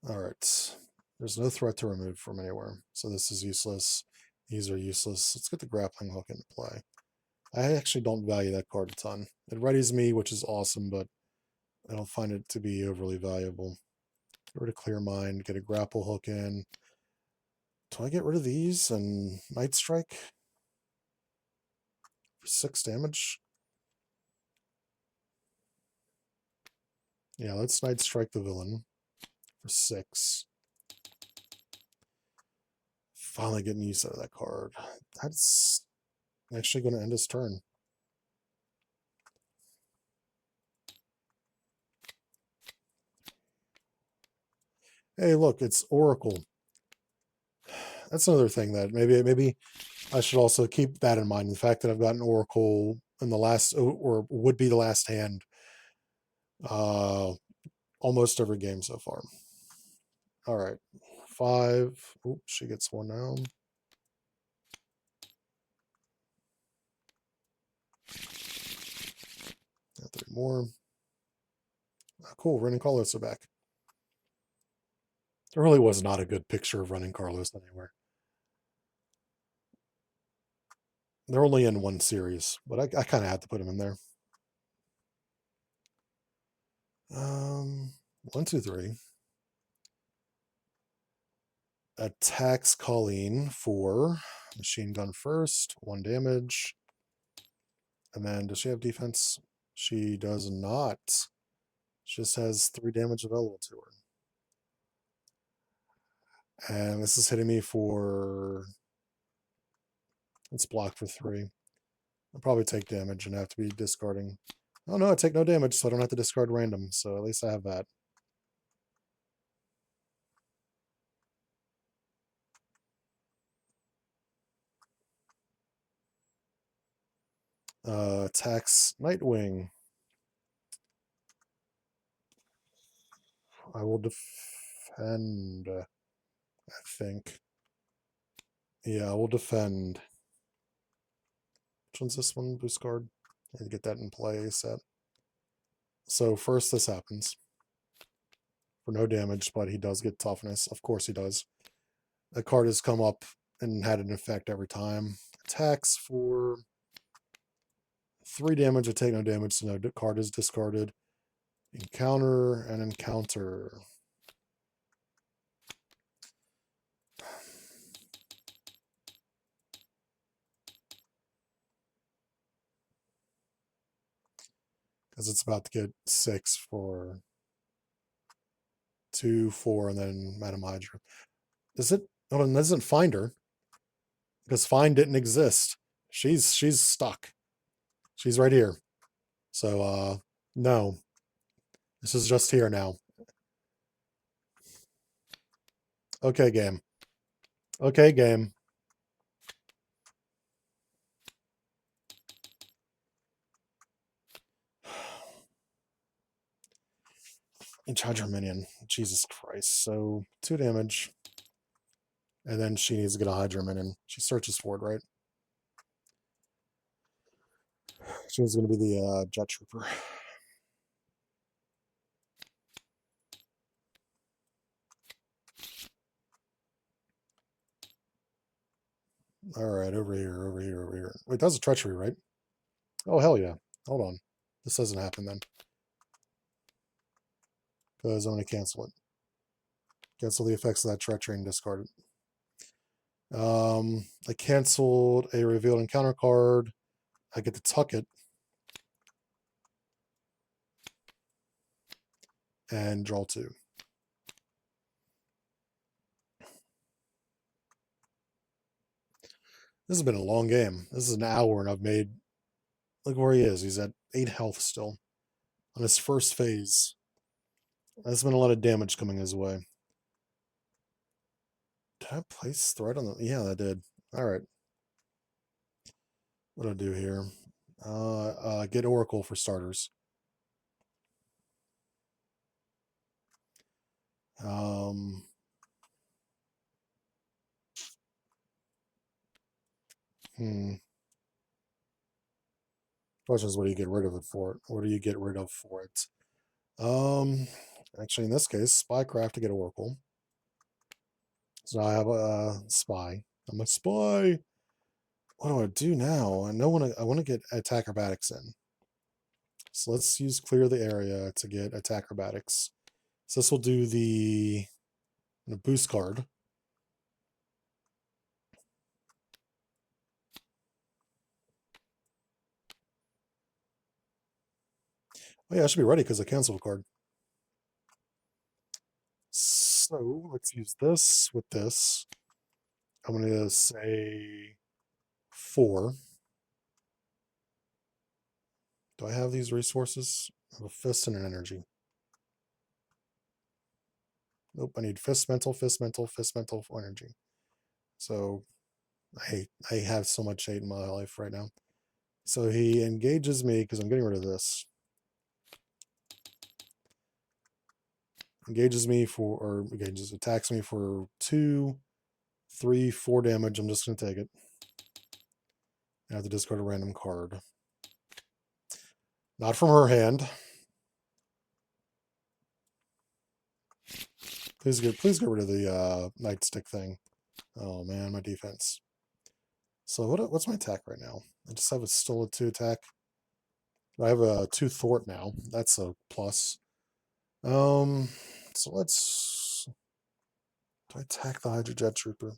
Alright. There's no threat to remove from anywhere, so this is useless. These are useless. Let's get the grappling hook into play. I actually don't value that card a ton. It readies me, which is awesome, but I don't find it to be overly valuable. Get rid of Clear Mind, get a grapple hook in. Do I get rid of these and Night Strike? For 6 damage? Yeah, let's Night Strike the villain for 6. Finally getting used to that card. That's actually going to end his turn. Hey, look, it's Oracle. That's another thing that maybe I should also keep that in mind. The fact that I've got an Oracle in the last, or would be the last hand, almost every game so far. All right, 5. Oops, she gets 1 now. Got 3 more. Cool, running Carlos are back. There really was not a good picture of running Carlos anywhere. They're only in 1 series, but I kind of had to put him in there. 1, 2, 3. Attacks Colleen for machine gun first, 1 damage. And then does she have defense? She does not. She just has 3 damage available to her. And this is hitting me for, it's blocked for 3. I'll probably take damage and have to be discarding. Oh no, I take no damage, so I don't have to discard random. So at least I have that. Attacks Nightwing. I will defend, I think. Yeah, I will defend. Which one's this one? Boost card. I need to get that in play set. So first this happens. For no damage, but he does get toughness. Of course he does. The card has come up and had an effect every time. Attacks for 3 damage, I take no damage, so no card is discarded. Encounter and encounter. Because it's about to get 6 for 2, 4, and then Madam Hydra. Does it? Oh, it doesn't find her. Because find didn't exist. She's stuck. She's right here. So no. This is just here now. Okay, game. Okay, game. And charge her minion. Jesus Christ. So 2 damage. And then she needs to get a Hydra minion. She searches for it, right? She's going to be the Jet Trooper. All right, over here, over here, over here. Wait, that was a treachery, right? Oh, hell yeah. Hold on. This doesn't happen then. Because I'm going to cancel it. Cancel the effects of that treachery and discard it. I canceled a revealed encounter card. I get to tuck it. And draw 2. This has been a long game. This is an hour and I've made... Look where he is. He's at 8 health still. On his first phase. There's been a lot of damage coming his way. Did I place threat on the... Yeah, I did. Alright. What do I do here? Get Oracle for starters. Question is, what do you get rid of it for? What do you get rid of for it? Actually, in this case, Spycraft to get Oracle. So I have a spy. I'm a spy. What do I do now? I want to get attack acrobatics in. So let's use clear the area to get attack acrobatics. So this will do the boost card. Oh yeah, I should be ready because I canceled a card. So let's use this with this. I'm going to say 4. Do I have these resources? I have a fist and an energy. Nope, I need fist mental, fist mental, fist mental for energy. So I have so much hate in my life right now. So he engages me because I'm getting rid of this. Engages me for, or engages, attacks me for 2, 3, 4 damage. I'm just going to take it. I have to discard a random card. Not from her hand. Please get rid of the nightstick thing. Oh man, my defense. So what's my attack right now? I just have still a 2 attack. I have a 2 thwart now. That's a plus. So let's. Do I attack the Hydra Jet Trooper?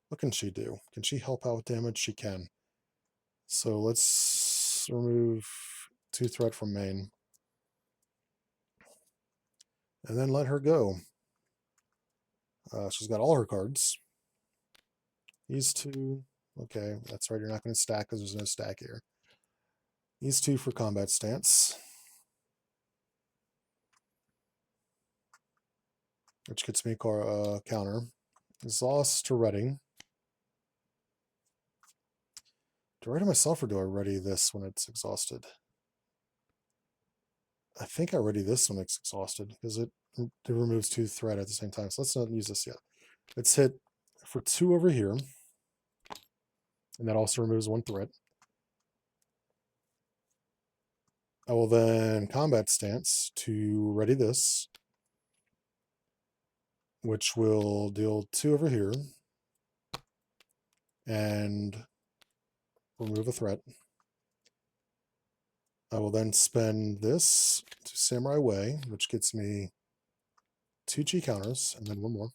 What can she do? Can she help out with damage? She can. So let's remove 2 threat from main. And then let her go. She's got all her cards. These 2. Okay, that's right. You're not going to stack because there's no stack here. These 2 for combat stance. Which gets me counter. Exhaust to ready. Do I ready myself or do I ready this when it's exhausted? I think I ready this when it's exhausted because it removes 2 threat at the same time. So let's not use this yet. Let's hit for 2 over here. And that also removes 1 threat. I will then combat stance to ready this, which will deal 2 over here and remove a threat. I will then spend this to Samurai Way, which gets me 2 Chi counters and then 1 more.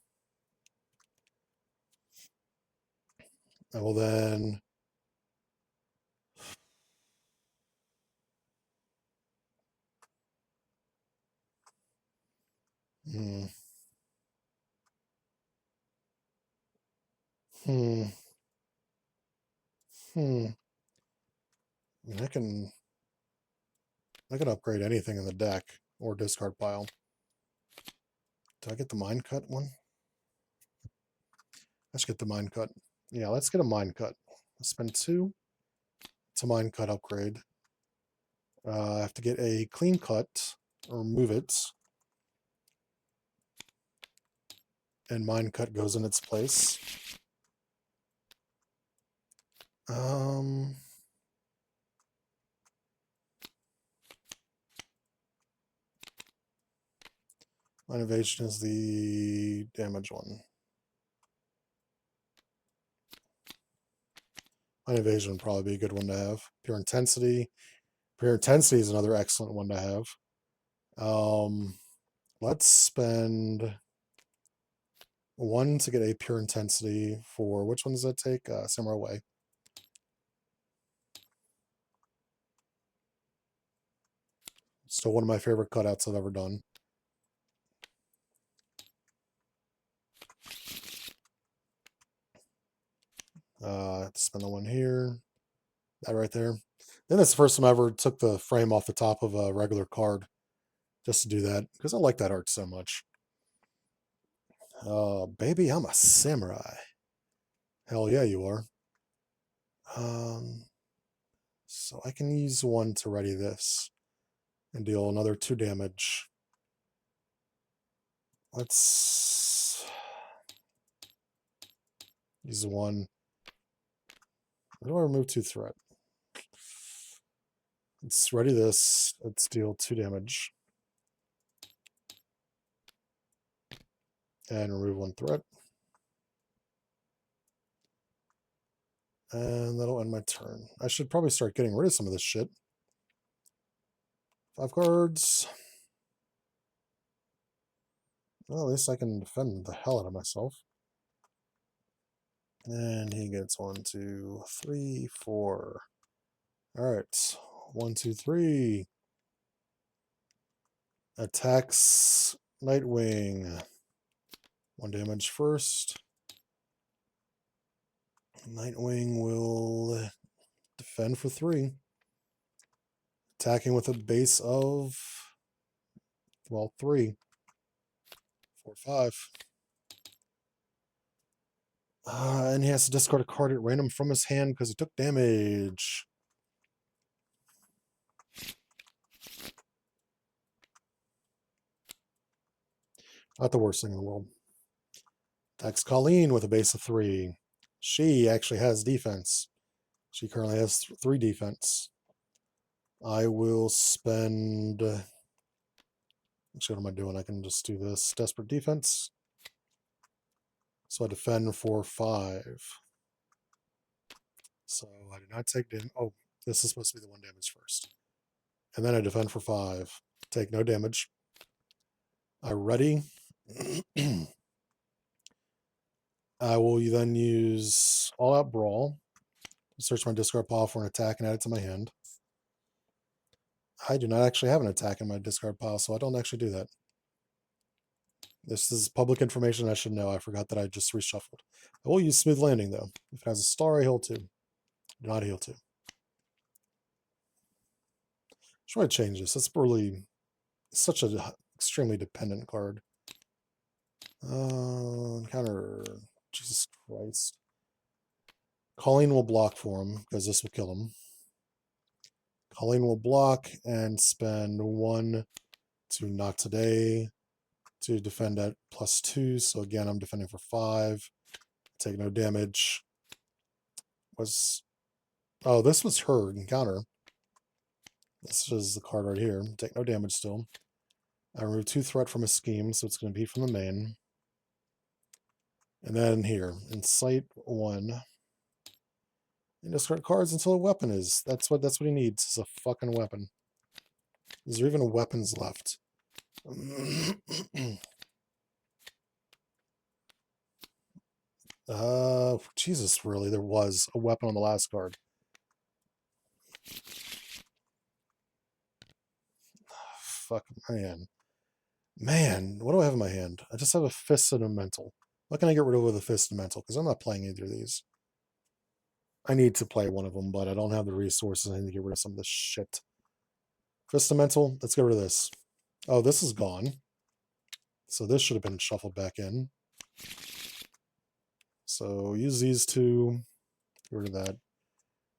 I will then Hmm. I mean, I can upgrade anything in the deck or discard pile. Do I get the mine cut one? Let's get the mine cut. Yeah, let's get a mine cut. Let's spend 2. It's a mine cut upgrade. I have to get a clean cut or move it. And mine cut goes in its place. Mine evasion is the damage one. Mine evasion would probably be a good one to have. Pure intensity. Pure intensity is another excellent one to have. Let's spend 1 to get a pure intensity for which one does that take? Samurai Way. Still one of my favorite cutouts I've ever done. Spend the 1 here. That right there. Then that's the first time I ever took the frame off the top of a regular card. Just to do that. Because I like that art so much. Baby, I'm a samurai. Hell yeah, you are. So I can use 1 to ready this. And deal another 2 damage. Let's use 1. Where do I remove 2 threat? Let's ready this. Let's deal 2 damage. And remove 1 threat. And that'll end my turn. I should probably start getting rid of some of this shit. 5 cards. Well, at least I can defend the hell out of myself. And he gets 1, 2, 3, 4. Alright. 1, 2, 3. Attacks Nightwing. 1 damage first. Nightwing will defend for 3. Attacking with a base of, well, 3, 4, 5. And he has to discard a card at random from his hand because he took damage. Not the worst thing in the world. Attacks Colleen with a base of 3. She actually has defense. She currently has 3 defense. I will spend... Actually, what am I doing? I can just do this. Desperate defense. So I defend for 5. So I did not take damage. Oh, this is supposed to be the 1 damage first. And then I defend for 5. Take no damage. I ready. I will then use All Out Brawl. Search my discard pile for an attack and add it to my hand. I do not actually have an attack in my discard pile, so I don't actually do that. This is public information I should know. I forgot that I just reshuffled. I will use Smooth Landing, though. If it has a star, I heal 2. Do not heal 2. Should I change this? That's really such an extremely dependent card. Encounter. Jesus Christ. Colleen will block for him, because this will kill him. Colleen will block and spend 1 to Not Today to defend at +2. So again, I'm defending for 5. Take no damage. Oh, this was her encounter. This is the card right here. Take no damage still. I remove 2 threat from a scheme, so it's going to be from the main. And then here, incite 1. You discard cards until a weapon is. That's what he needs. Is a fucking weapon. Is there even weapons left? Jesus, really? There was a weapon on the last card. Fuck, man. Man, what do I have in my hand? I just have a Fist and a Mental. What can I get rid of with a Fist and Mental? Because I'm not playing either of these. I need to play one of them, but I don't have the resources. I need to get rid of some of this shit. Fist and Mental, let's get rid of this. Oh, this is gone. So this should have been shuffled back in. So use these 2. Get rid of that.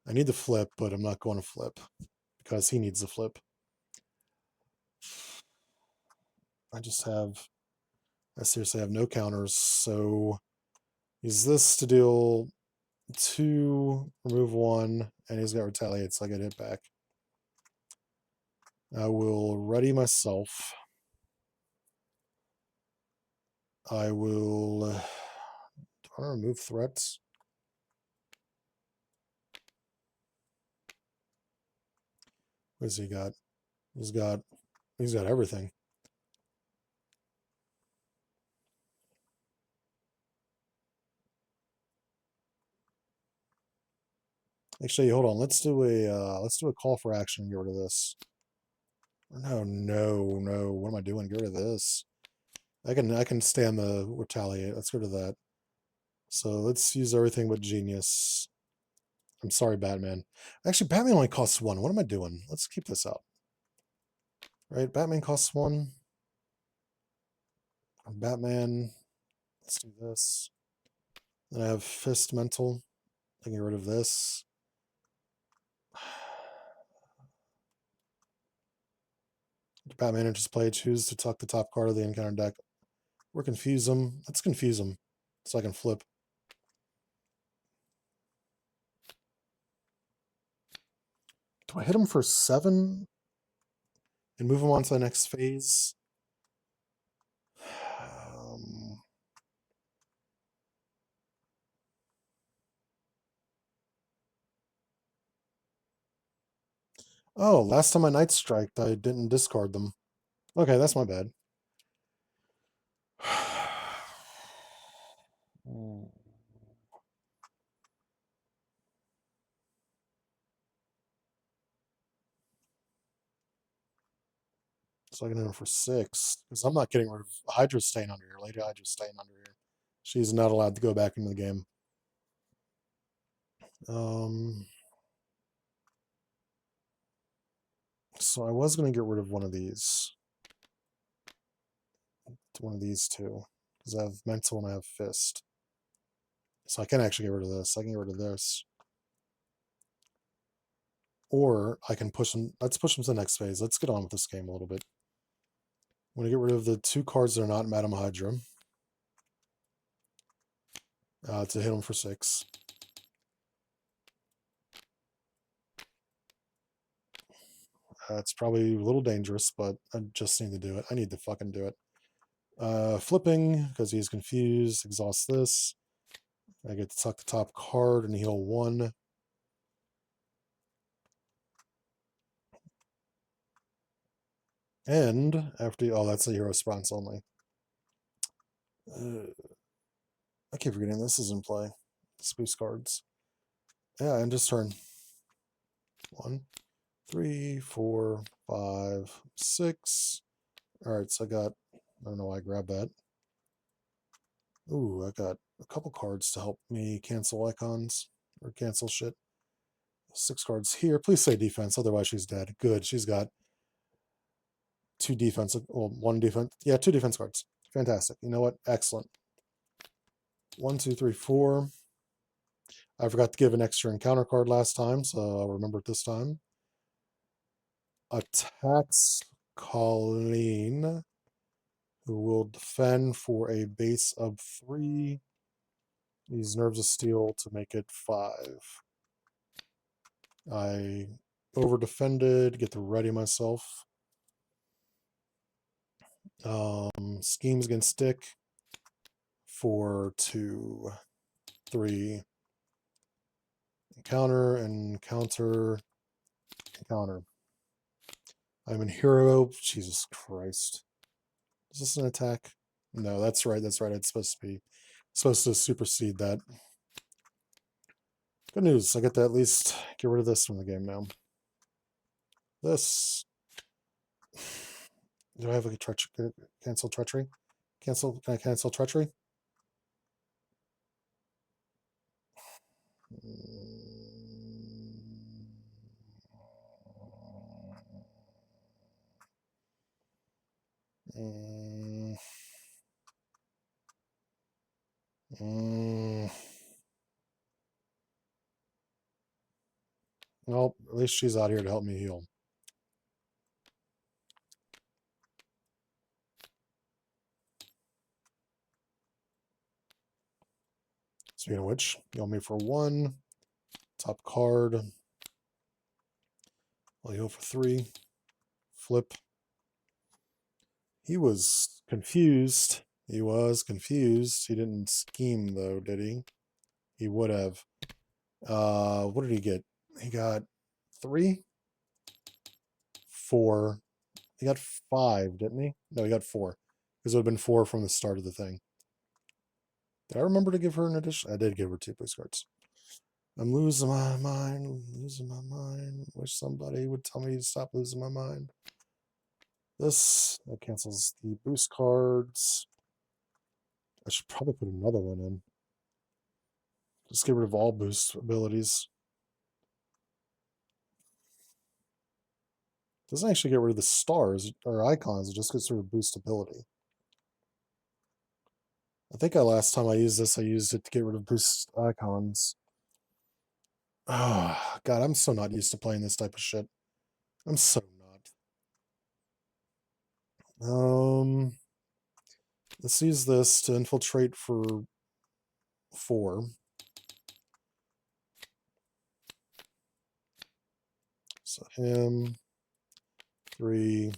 I need to flip, but I'm not going to flip. Because he needs to flip. I seriously have no counters, so use this to deal 2, remove 1, and he's got retaliate, so I get hit back. I will ready myself. I will do I want to remove threats? What has he got? He's got everything. Actually, hold on. Let's do a call for action and get rid of this. No. What am I doing? Get rid of this. I can stand the retaliate. Let's get rid of that. So let's use everything but genius. I'm sorry, Batman. Actually, Batman only costs 1. What am I doing? Let's keep this out. Right? Batman costs 1. Batman. Let's do this. Then I have Fist Mental. I can get rid of this. Batman enters play. Choose to tuck the top card of the encounter deck. Or confuse them. Let's confuse them so I can flip. Do I hit him for 7 and move him on to the next phase? Oh, last time I Night Striked, I didn't discard them. Okay, that's my bad. So I can hit him for 6, because I'm not getting rid of Hydra staying under here. Lady Hydra staying under here. She's not allowed to go back into the game. So I was going to get rid of one of these. One of these two. Because I have mental and I have fist. So I can actually get rid of this. I can get rid of this. Or I can push them. Let's push them to the next phase. Let's get on with this game a little bit. I'm going to get rid of the 2 cards that are not Madam Hydra. To hit them for 6. It's probably a little dangerous, but I just need to do it. I need to fucking do it. Flipping, because he's confused. Exhaust this. I get to suck the top card and heal 1. And after... Oh, that's a hero response only. I keep forgetting this is in play. Spoof cards. Yeah, and just turn. 1, 3, 4, 5, 6. Alright, so I got... I don't know why I grabbed that. Ooh, I got a couple cards to help me cancel icons. Or cancel shit. 6 cards here. Please say defense, otherwise she's dead. Good, she's got 2 defense... Well, 1 defense... Yeah, 2 defense cards. Fantastic. You know what? Excellent. 1, 2, 3, 4. I forgot to give an extra encounter card last time, so I'll remember it this time. Attacks Colleen, who will defend for a base of 3. Use Nerves of Steel to make it 5. I over defended, get to ready myself. Schemes against stick for 2, 3. Encounter and counter. Encounter. I'm in hero. Jesus Christ. Is this an attack? No, that's right. That's right. It's supposed to supersede that. Good news. I get to at least get rid of this from the game now. This. Do I have a cancel treachery? Cancel? Can I cancel treachery? Well, at least she's out here to help me heal. Speaking of which, heal me for 1. Top card. I'll heal for 3. Flip. He was confused. He was confused. He didn't scheme, though, did he? He would have. What did he get? He got 3? 4. He got 5, didn't he? No, he got 4. Because it would have been 4 from the start of the thing. Did I remember to give her an addition? I did give her 2 police cards. I'm losing my mind. Losing my mind. Wish somebody would tell me to stop losing my mind. This, that cancels the boost cards. I should probably put another one in. Just get rid of all boost abilities. Doesn't actually get rid of the stars or icons, it just gets rid of boost ability. I think last time I used this, I used it to get rid of boost icons. Oh, God, I'm so not used to playing this type of shit. I'm so not. Let's use this to infiltrate for 4. So him, 3,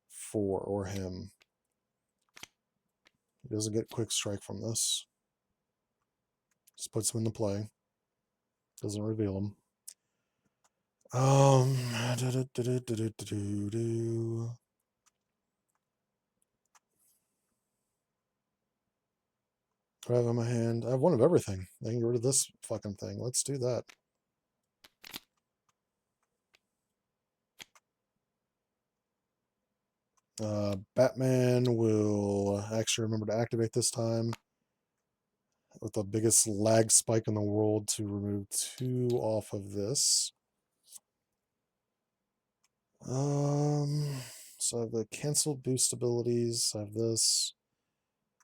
4, or him. He doesn't get quick strike from this. Just puts him into play. Doesn't reveal him. What do I have in my hand? I have 1 of everything. I can get rid of this fucking thing. Let's do that. Batman will actually remember to activate this time. with the biggest lag spike in the world to remove 2 off of this. So I have the cancel boost abilities. I have this,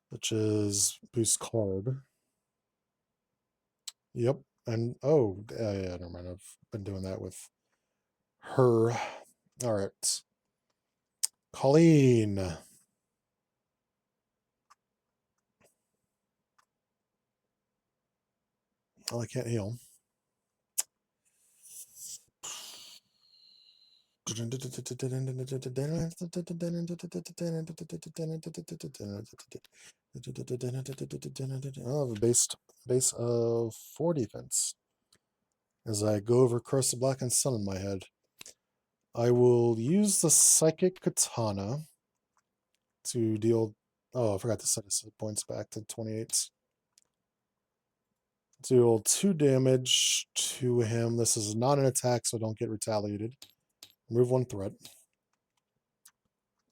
which is boost card. Yep. And yeah, never mind. I've been doing that with her. All right. Colleen. Oh, I can't heal. Oh, the base of 4 defense. As I go over Curse of Black and Sun in my head, I will use the Psychic Katana to deal. Oh, I forgot to set his hit points back to 28. Deal 2 damage to him. This is not an attack, so don't get retaliated. Remove 1 threat.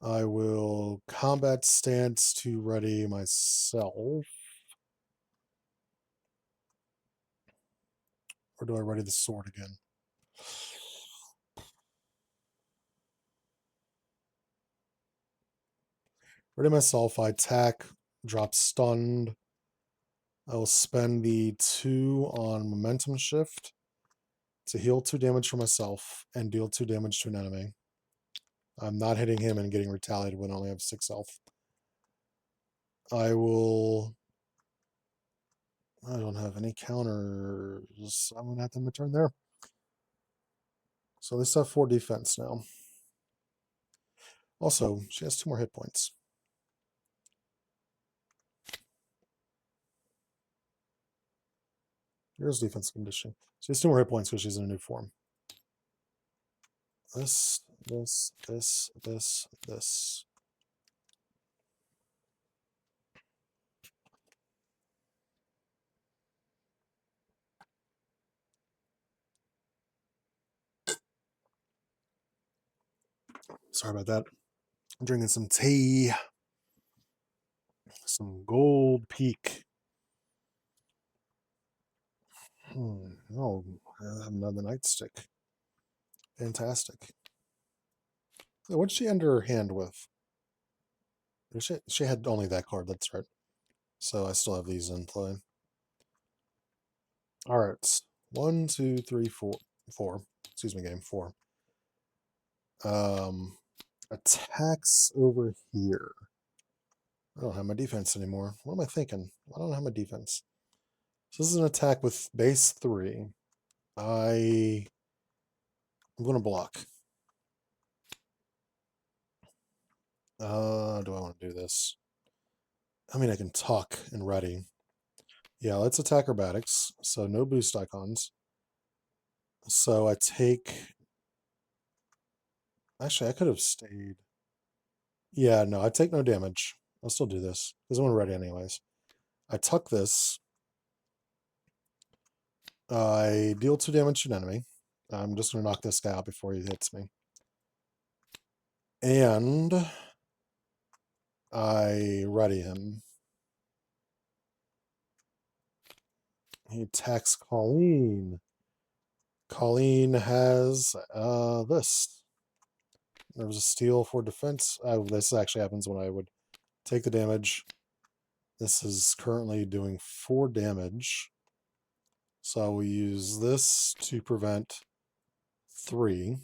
I will combat stance to ready myself. Or do I ready the sword again? Ready myself. I attack, drop stunned. I will spend the 2 on momentum shift to heal 2 damage for myself and deal 2 damage to an enemy. I'm not hitting him and getting retaliated when I only have 6 health. I don't have any counters. I'm going to have to return there. So at least I have 4 defense now. Also, she has 2 more hit points. Here's defense condition. She has 2 more hit points because she's in a new form. This. Sorry about that. I'm drinking some tea. Some Gold Peak. Oh, I have another nightstick. Fantastic. What'd she end her hand with? She had only that card, that's right. So I still have these in play. Alright. 1, 2, 3, 4. Excuse me, game 4. Attacks over here. I don't have my defense anymore. What am I thinking? I don't have my defense. So this is an attack with base 3. I'm going to block. Do I want to do this? I mean, I can talk and ready. Yeah, let's attack acrobatics. So no boost icons. So I take. Actually, I could have stayed. Yeah, no, I take no damage. I'll still do this because I'm ready anyways. I tuck this. I deal 2 damage to an enemy. I'm just going to knock this guy out before he hits me. And I ready him. He attacks Colleen. Colleen has this. There was a steal for defense. This actually happens when I would take the damage. This is currently doing 4 damage. So I will use this to prevent 3.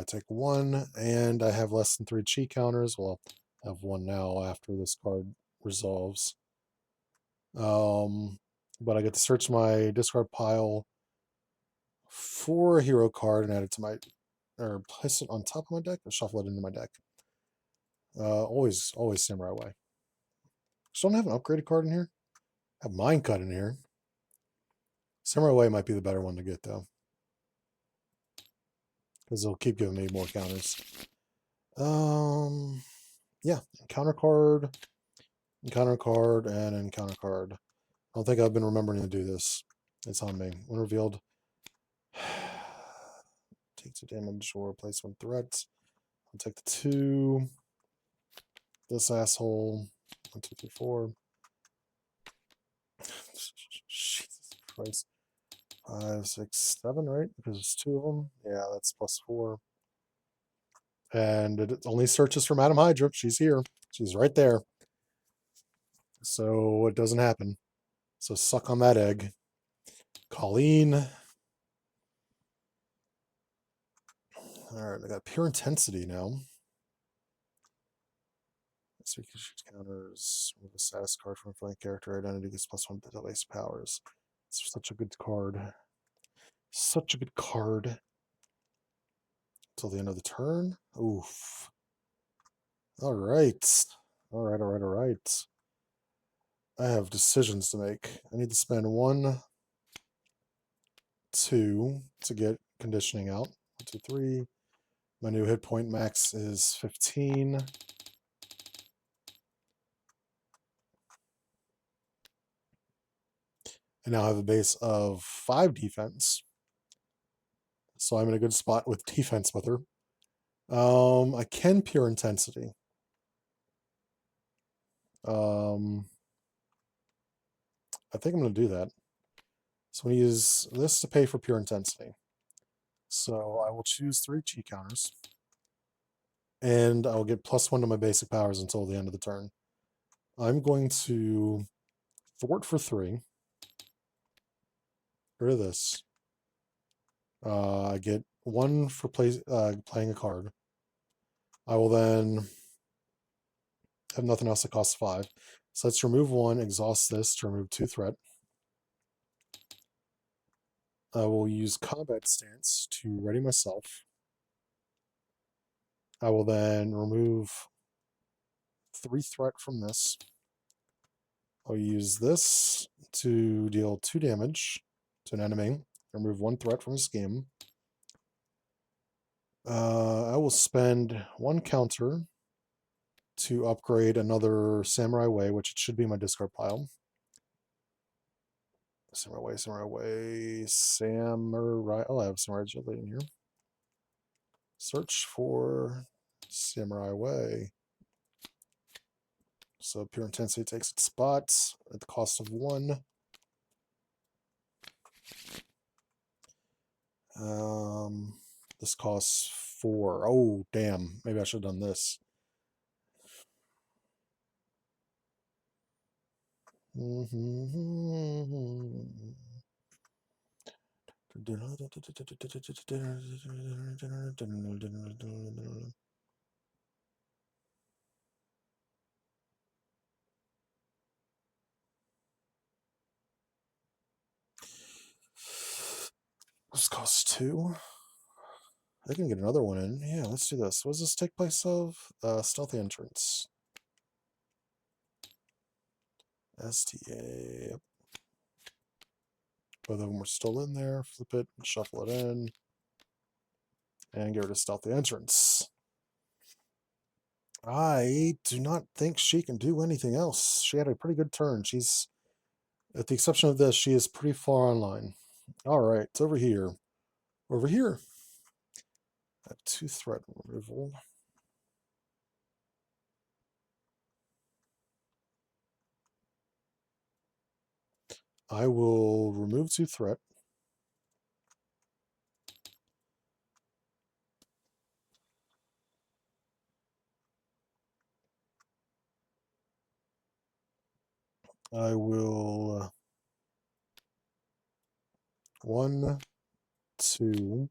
Take 1, and I have less than 3 chi counters. Well, I have 1 now after this card resolves. But I get to search my discard pile for a hero card and add it to my, or place it on top of my deck, or shuffle it into my deck. Always Samurai Way. Just don't have an upgraded card in here. I have Mind Cut in here. Samurai Way might be the better one to get though, because it'll keep giving me more counters. Yeah, encounter card, and encounter card. I don't think I've been remembering to do this. It's on me. When revealed, take 2 damage or place 1 threat. I'll take the 2. this asshole. 1, 2, 3, 4. Jesus Christ. 5, 6, 7, right? Because there's 2 of them. Yeah, that's +4. And it only searches for Madam Hydra. She's here. She's right there. So it doesn't happen. So suck on that egg. Colleen. Alright, I got pure intensity now. So you can shoot counters. Remove a status card from a flank character. Identity gets +1 to base powers. It's such a good card. Such a good card. Till the end of the turn. Oof. Alright. Alright. I have decisions to make. I need to spend 1, 2 to get conditioning out. 1, 2, 3. My new hit point max is 15. And now I have a base of 5 defense. So I'm in a good spot with defense with her. I can pure intensity. I think I'm going to do that. So I'm going to use this to pay for pure intensity. So I will choose 3 chi counters. And I will get +1 to my basic powers until the end of the turn. I'm going to thwart for 3. Rid of this. I get 1 for playing a card. I will then have nothing else that costs 5. So let's remove 1, exhaust this to remove 2 threat. I will use combat stance to ready myself. I will then remove 3 threat from this. I'll use this to deal 2 damage to an enemy. Remove 1 threat from his game. I will spend 1 counter to upgrade another Samurai Way, which it should be in my discard pile. Samurai Way. Oh, I have Samurai Agility in here. Search for Samurai Way. So pure intensity takes its spot at the cost of 1. This costs 4. Oh, damn. Maybe I should have done this. This costs 2. I can get another one in. Yeah, let's do this. What does this take place of? Stealthy entrance. STA. Yep. Both of them are still in there. Flip it, shuffle it in, and get rid of stealthy entrance. I do not think she can do anything else. She had a pretty good turn. She's, at the exception of this, she is pretty far online. All right, it's over here. Over here. I have 2 threat removal. I will remove 2 threat. I will 1, 2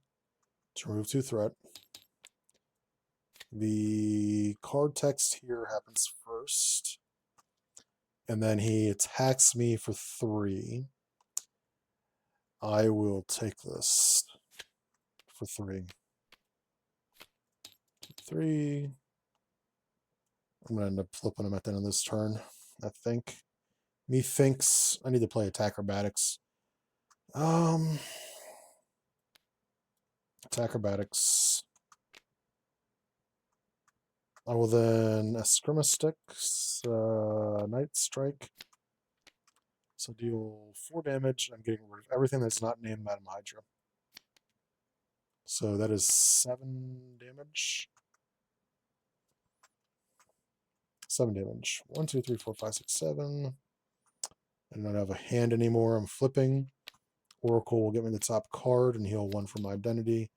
to remove 2 threat. The card text here happens first. And then he attacks me for 3. I will take this for 3. 3. I'm going to end up flipping him at the end of this turn, I think. Methinks I need to play attack acrobatics. Attack acrobatics. I will then Eskrima Sticks, Night Strike. So deal 4 damage. I'm getting rid of everything that's not named Madam Hydra. So that is 7 damage. 7 damage. 1, 2, 3, 4, 5, 6, 7. I don't have a hand anymore. I'm flipping. Oracle will get me the top card and heal 1 from my identity.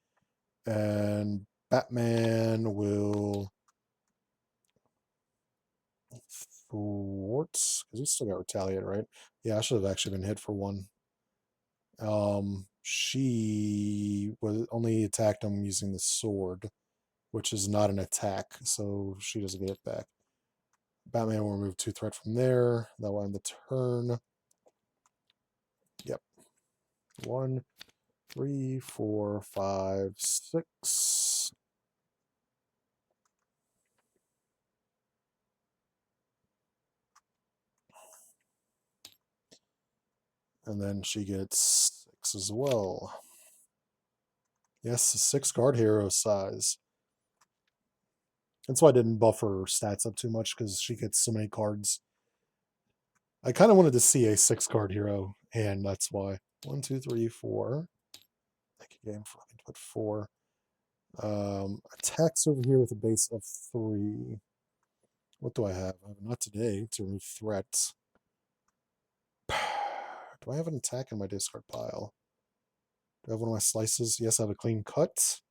And Batman will thwarts because he's still got retaliate, right? Yeah, I should have actually been hit for 1. She was only attacked him using the sword, which is not an attack, so she doesn't get it back. Batman will remove 2 threat from there. That will end the turn. Yep. 1, 3, 4, 5, 6. And then she gets 6 as well. Yes, a 6 guard hero size. That's why I didn't buff her stats up too much, because she gets so many cards. I kind of wanted to see a 6 card hero, and that's why. 1, 2, 3, 4. Thank you, game, for put 4. Attacks over here with a base of 3. What do I have? I have not today to remove threats. Do I have an attack in my discard pile? Do I have one of my slices? Yes, I have a clean cut.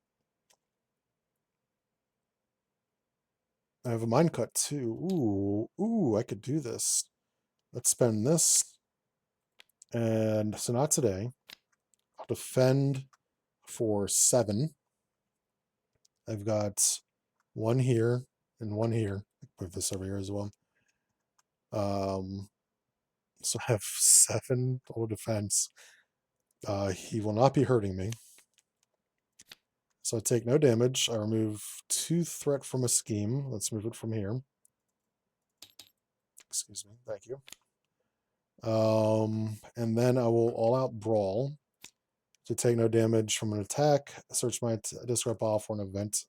I have a mine cut too. Ooh, I could do this. Let's spend this. And so not today. I'll defend for 7. I've got 1 here and 1 here. Move this over here as well. So I have 7 total defense. He will not be hurting me. So I take no damage. I remove 2 threat from a scheme. Let's move it from here. Excuse me. Thank you. And then I will all out brawl to take no damage from an attack. Search my discard pile for an event,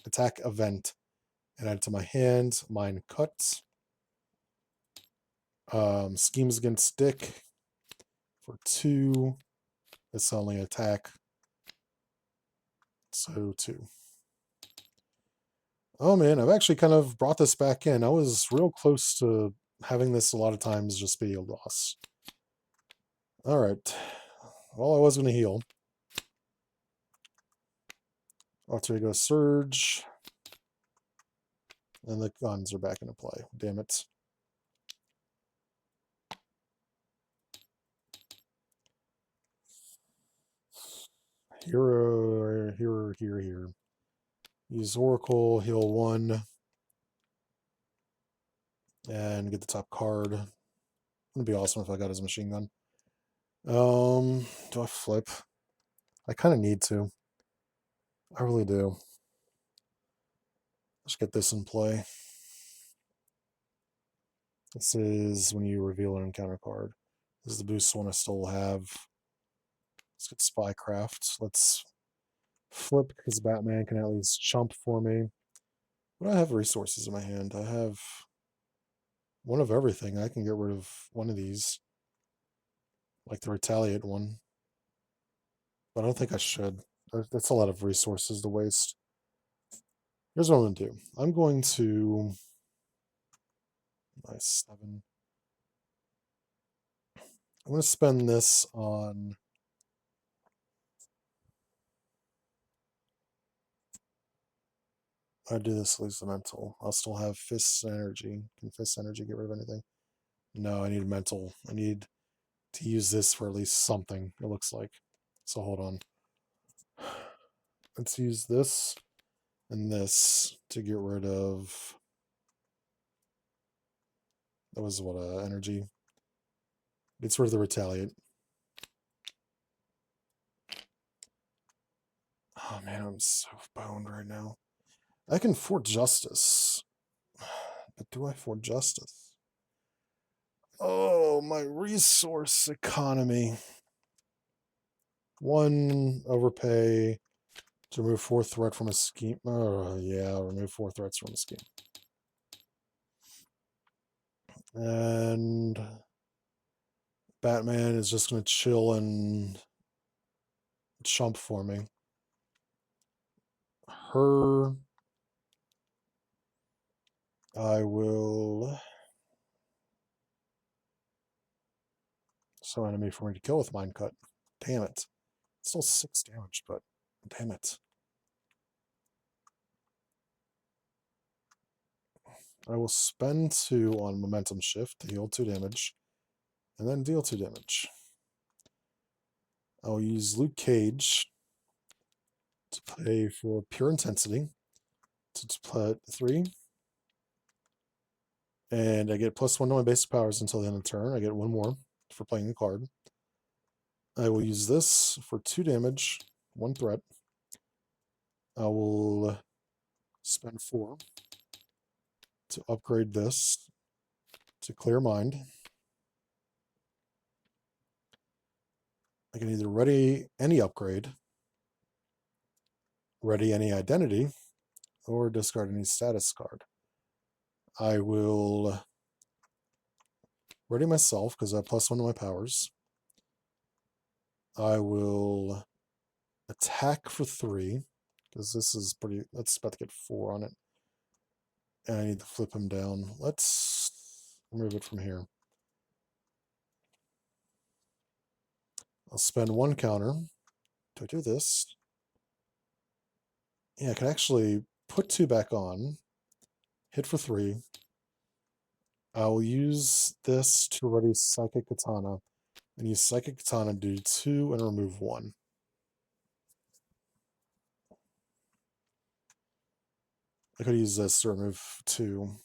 attack event, and add it to my hand. Mine cut. Schemes against Dick for 2. It's only attack. So 2. Oh man, I've actually kind of brought this back in. I was real close to having this a lot of times just be a loss. Alright. Well, I was going to heal. Alter Ego Surge. And the guns are back into play. Damn it. Here. Use Oracle, heal 1. And get the top card. It'd be awesome if I got his machine gun. Do I flip? I kind of need to. I really do. Let's get this in play. This is when you reveal an encounter card. This is the boost one I still have. Let's get Spycraft. Let's flip because Batman can at least chump for me. But I have resources in my hand. I have one of everything. I can get rid of one of these. Like the Retaliate one. But I don't think I should. That's a lot of resources to waste. Here's what I'm going to do. I'm going to... Nice, 7. I'm going to spend this on... I do this, lose the mental. I'll still have Fists Energy. Can Fists Energy get rid of anything? No, I need mental. I need to use this for at least something, it looks like. So hold on. Let's use this and this to get rid of... That was what, energy? It's rid of the Retaliate. Oh man, I'm so boned right now. I can Fort Justice. But do I Fort Justice? Oh, my resource economy. 1 overpay to remove 4 threat from a scheme. Oh, yeah, remove 4 threats from a scheme. And Batman is just going to chill and chump for me. Her I will so enemy for me to kill with Mind Cut. Damn it. It's still 6 damage, but damn it. I will spend 2 on Momentum Shift to heal 2 damage, and then deal 2 damage. I'll use Luke Cage to play for Pure Intensity to put 3. And I get +1 to my basic powers until the end of the turn. I get 1 more for playing the card. I will use this for 2 damage, 1 threat. I will spend 4 to upgrade this to Clear Mind. I can either ready any upgrade, ready any identity, or discard any status card. I will ready myself because I have +1 to my powers. I will attack for 3 because this is pretty. That's about to get 4 on it. And I need to flip him down. Let's remove it from here. I'll spend 1 counter. Do I do this? Yeah, I can actually put 2 back on. Hit for 3. I'll use this to ready Psychic Katana. And use Psychic Katana to do 2 and remove 1. I could use this to remove 2.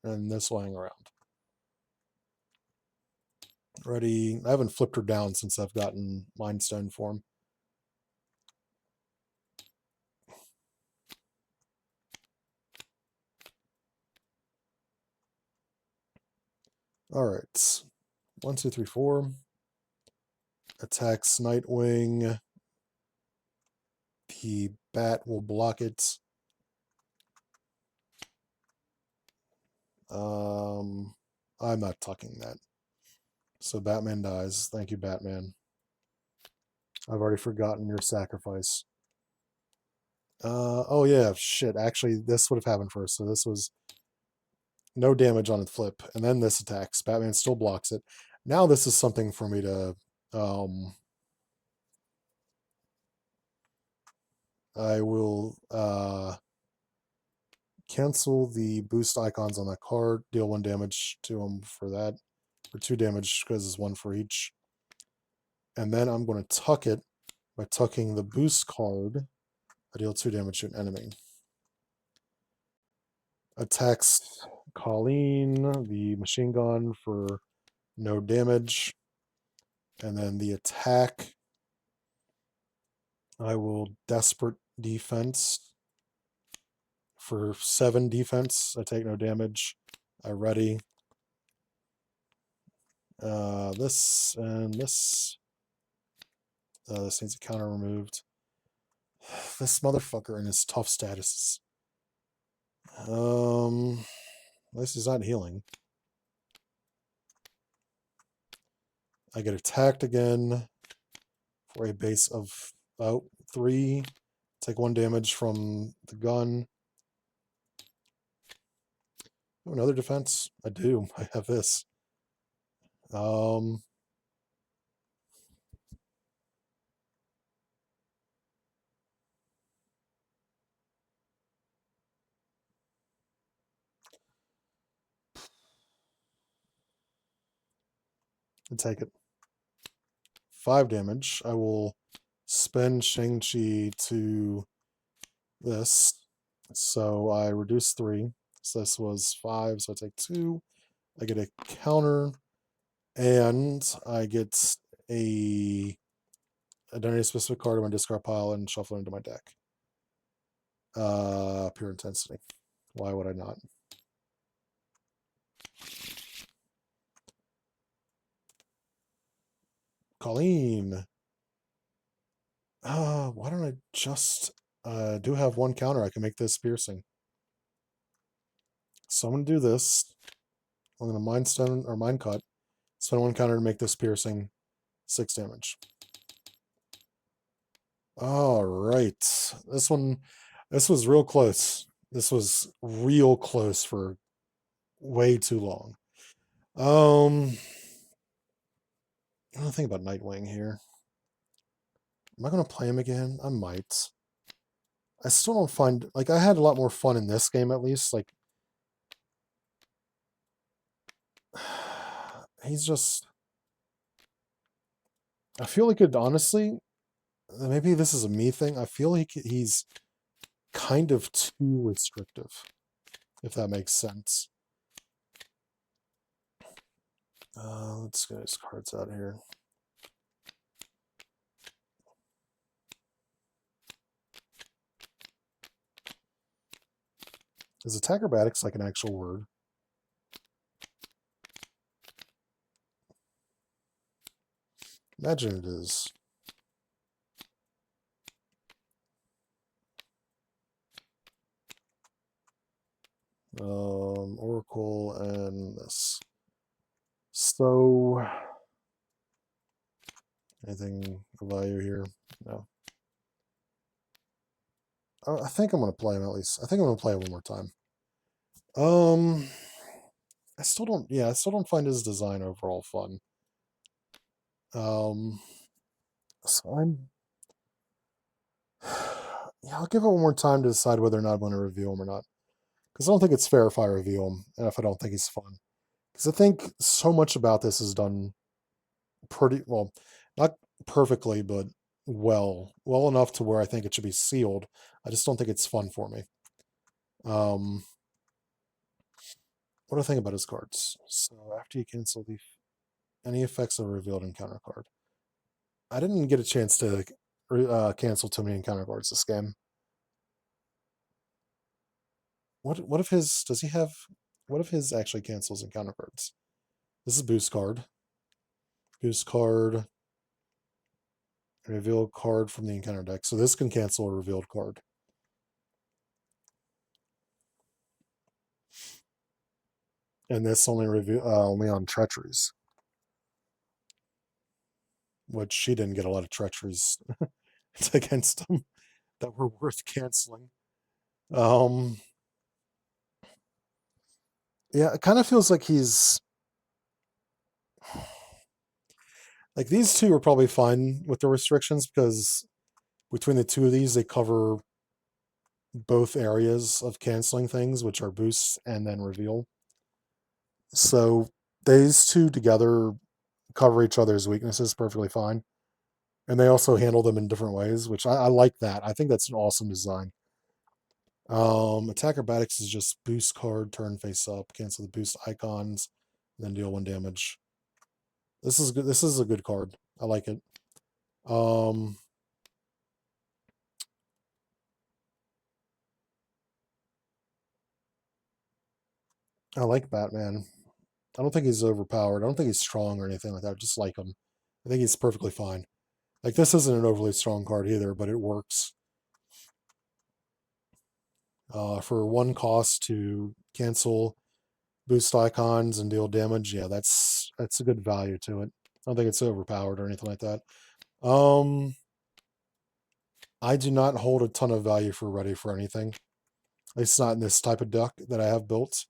And this lying around. Ready. I haven't flipped her down since I've gotten Mind Stone form. Alright. 1, 2, 3, 4. Attacks Nightwing. The bat will block it. I'm not tucking that. So Batman dies. Thank you, Batman. I've already forgotten your sacrifice. Oh yeah, shit. Actually, this would have happened first. So this was no damage on the flip, and then this attacks. Batman still blocks it. Now this is something for me to I will cancel the boost icons on that card, deal 1 damage to him for that, or 2 damage because it's 1 for each. And then I'm going to tuck it by tucking the boost card. I deal 2 damage to an enemy. Attacks Colleen, the machine gun, for no damage. And then the attack, I will Desperate Defense for 7 defense. I take no damage. I ready. This and this. This needs a counter removed. This motherfucker and his tough statuses. At least he's not healing. I get attacked again for a base of 3. Take 1 damage from the gun. Oh, another defense? I do. I have this. I take it. 5 damage. I will spend Shang-Chi to this. So I reduce 3. So this was 5, so I take 2. I get a counter, and I get a identity-specific card in my discard pile and shuffle it into my deck. Pure Intensity. Why would I not? Colleen. Why don't I just do have 1 counter? I can make this piercing. So I'm gonna do this. I'm gonna Mind Stone or Mind Cut. Spend 1 counter to make this piercing 6 damage. All right. This was real close. This was real close for way too long. I don't think about Nightwing here. Am I going to play him again? I might. I still don't find, like, I had a lot more fun in this game at least. Like, he's just, I feel like it, honestly, maybe this is a me thing. I feel like he's kind of too restrictive, if that makes sense. Let's get his cards out here. Is acrobatics like an actual word? Imagine it is. Oracle and this. So, anything of value here? No. I think I'm going to play him at least. I think I'm going to play it one more time. I still don't, yeah, I still don't find his design overall fun. So yeah, I'll give it one more time to decide whether or not I'm going to review him or not. Because I don't think it's fair if I review him and if I don't think he's fun. Because I think so much about this is done pretty well, not perfectly, but well enough to where I think it should be sealed. I just don't think it's fun for me. What do I think about his cards? So after you cancel any effects of a revealed encounter card, I didn't get a chance to cancel too many encounter cards this game. What if his does he have? What if his actually cancels encounter cards? This is boost card. Boost card. Reveal card from the encounter deck. So this can cancel a revealed card. And this only on treacheries, which she didn't get a lot of treacheries against him that were worth canceling. Yeah, it kind of feels like he's like these two are probably fine with the restrictions because between the two of these, they cover both areas of canceling things, which are boosts and then reveal. So these two together cover each other's weaknesses perfectly fine. And they also handle them in different ways, which I like that. I think that's an awesome design. Attack acrobatics is just boost card, turn face up, cancel the boost icons, then deal 1 damage. This is good. This is a good card. I like it. I like Batman. I don't think he's overpowered. I don't think he's strong or anything like that. I just like him. I think he's perfectly fine. Like this isn't an overly strong card either, but it works. For 1 cost to cancel boost icons and deal damage, yeah, that's a good value to it. I don't think it's overpowered or anything like that. I do not hold a ton of value for ready for anything. At least not in this type of deck that I have built.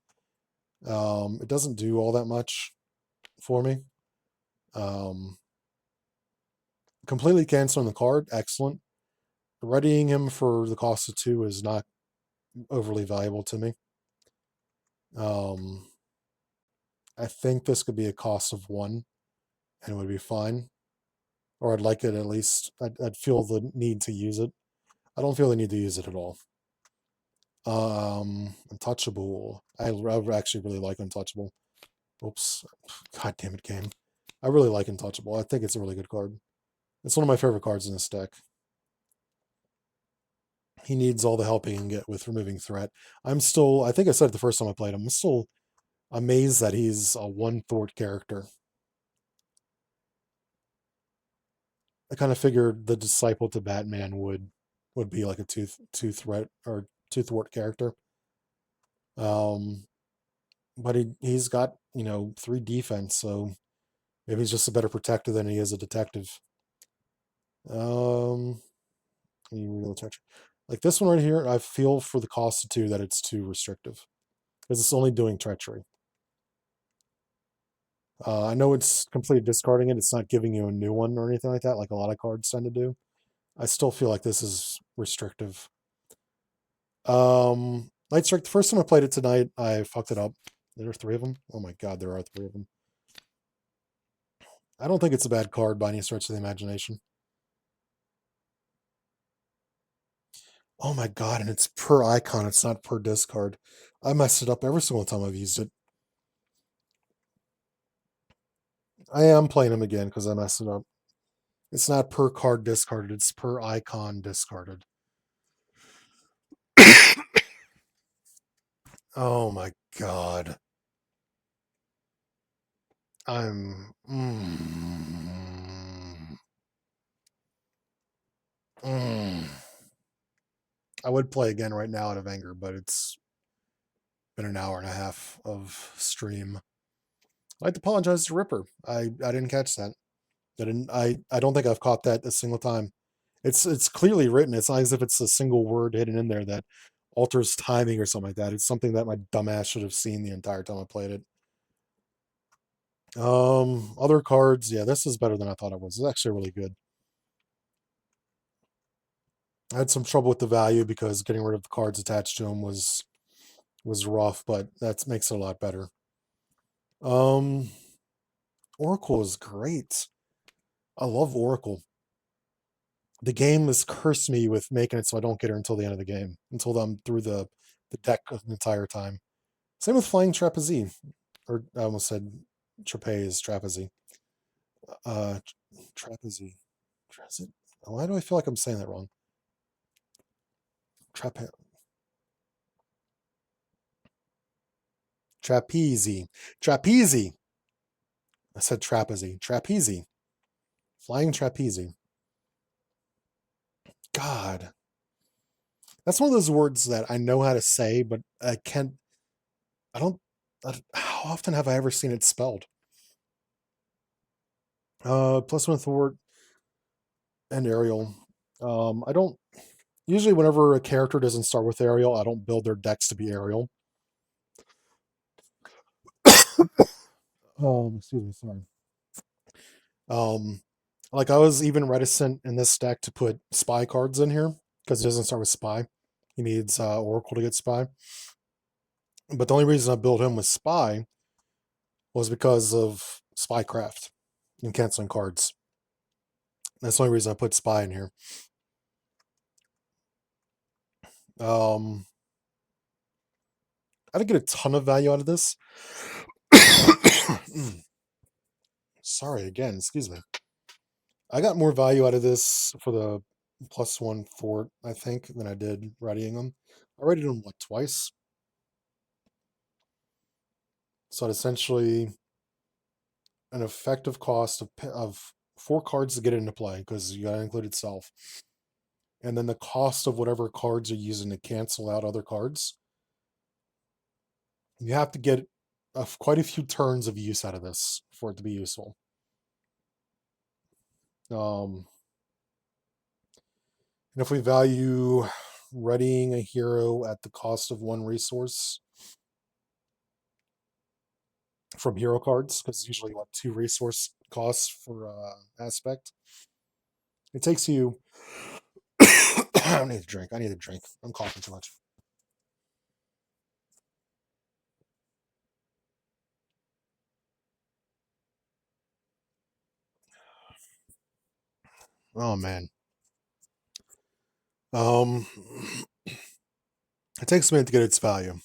It doesn't do all that much for me. Completely canceling the card, excellent. Readying him for the cost of 2 is not overly valuable to me. I think this could be a cost of 1 and it would be fine. Or I'd like it at least. I'd feel the need to use it. I don't feel the need to use it at all. Untouchable. I actually really like Untouchable. Oops. God damn it, game. I really like Untouchable. I think it's a really good card. It's one of my favorite cards in this deck. He needs all the help he can get with removing threat. I think I said it the first time I played him, I'm still amazed that he's a 1 thwart character. I kind of figured the disciple to Batman would be like a two threat or 2 thwart character. But he's got 3 defense, so maybe he's just a better protector than he is a detective. Like this one right here, I feel for the cost of 2 that it's too restrictive because it's only doing treachery. I know it's completely discarding it. It's not giving you a new one or anything like that, like a lot of cards tend to do. I still feel like this is restrictive. Night Strike, the first time I played it tonight, I fucked it up. There are 3 of them. Oh my god, there are 3 of them. I don't think it's a bad card by any stretch of the imagination. Oh my god, and it's per icon, it's not per discard. I messed it up every single time I've used it. I am playing them again because I messed it up. It's not per card discarded, it's per icon discarded. Oh my god. I'm. I would play again right now out of anger, but it's been an hour and a half of stream. I'd like to apologize to Ripper. I didn't catch that. I don't think I've caught that a single time. It's clearly written. It's not as if it's a single word hidden in there that alters timing or something like that. It's something that my dumbass should have seen the entire time I played it. Other cards, yeah, this is better than I thought it was. It's actually really good. I had some trouble with the value because getting rid of the cards attached to them was rough, but that makes it a lot better. Oracle is great. I love Oracle. The game has cursed me with making it so I don't get her until the end of the game, until I'm through the deck the entire time. Same with Flying Trapeze, or I almost said Trapeze, Trapeze. Trapeze. Why do I feel like I'm saying that wrong? Trapeze. Trapeze. I said trapeze. Trapeze. Flying Trapeze. God. That's one of those words that I know how to say, but I can't. I don't. How often have I ever seen it spelled? +1 Thwart and Ariel. I don't. Usually, whenever a character doesn't start with Ariel, I don't build their decks to be Ariel. Excuse me, sorry. Like I was even reticent in this deck to put spy cards in here because it doesn't start with spy. He needs Oracle to get spy. But the only reason I built him with spy was because of spycraft and canceling cards. That's the only reason I put spy in here. I didn't get a ton of value out of this. Sorry again, excuse me. I got more value out of this for the +1 Fort, I think, than I did readying them. I readied them, what, twice? So it essentially an effective cost of 4 cards to get it into play, because you got to include itself. And then the cost of whatever cards you're using to cancel out other cards. You have to get quite a few turns of use out of this for it to be useful. And if we value readying a hero at the cost of 1 resource from hero cards, because usually what 2 resource costs for aspect, it takes you. I need a drink. I'm coughing too much. Oh man. It takes a minute to get its value.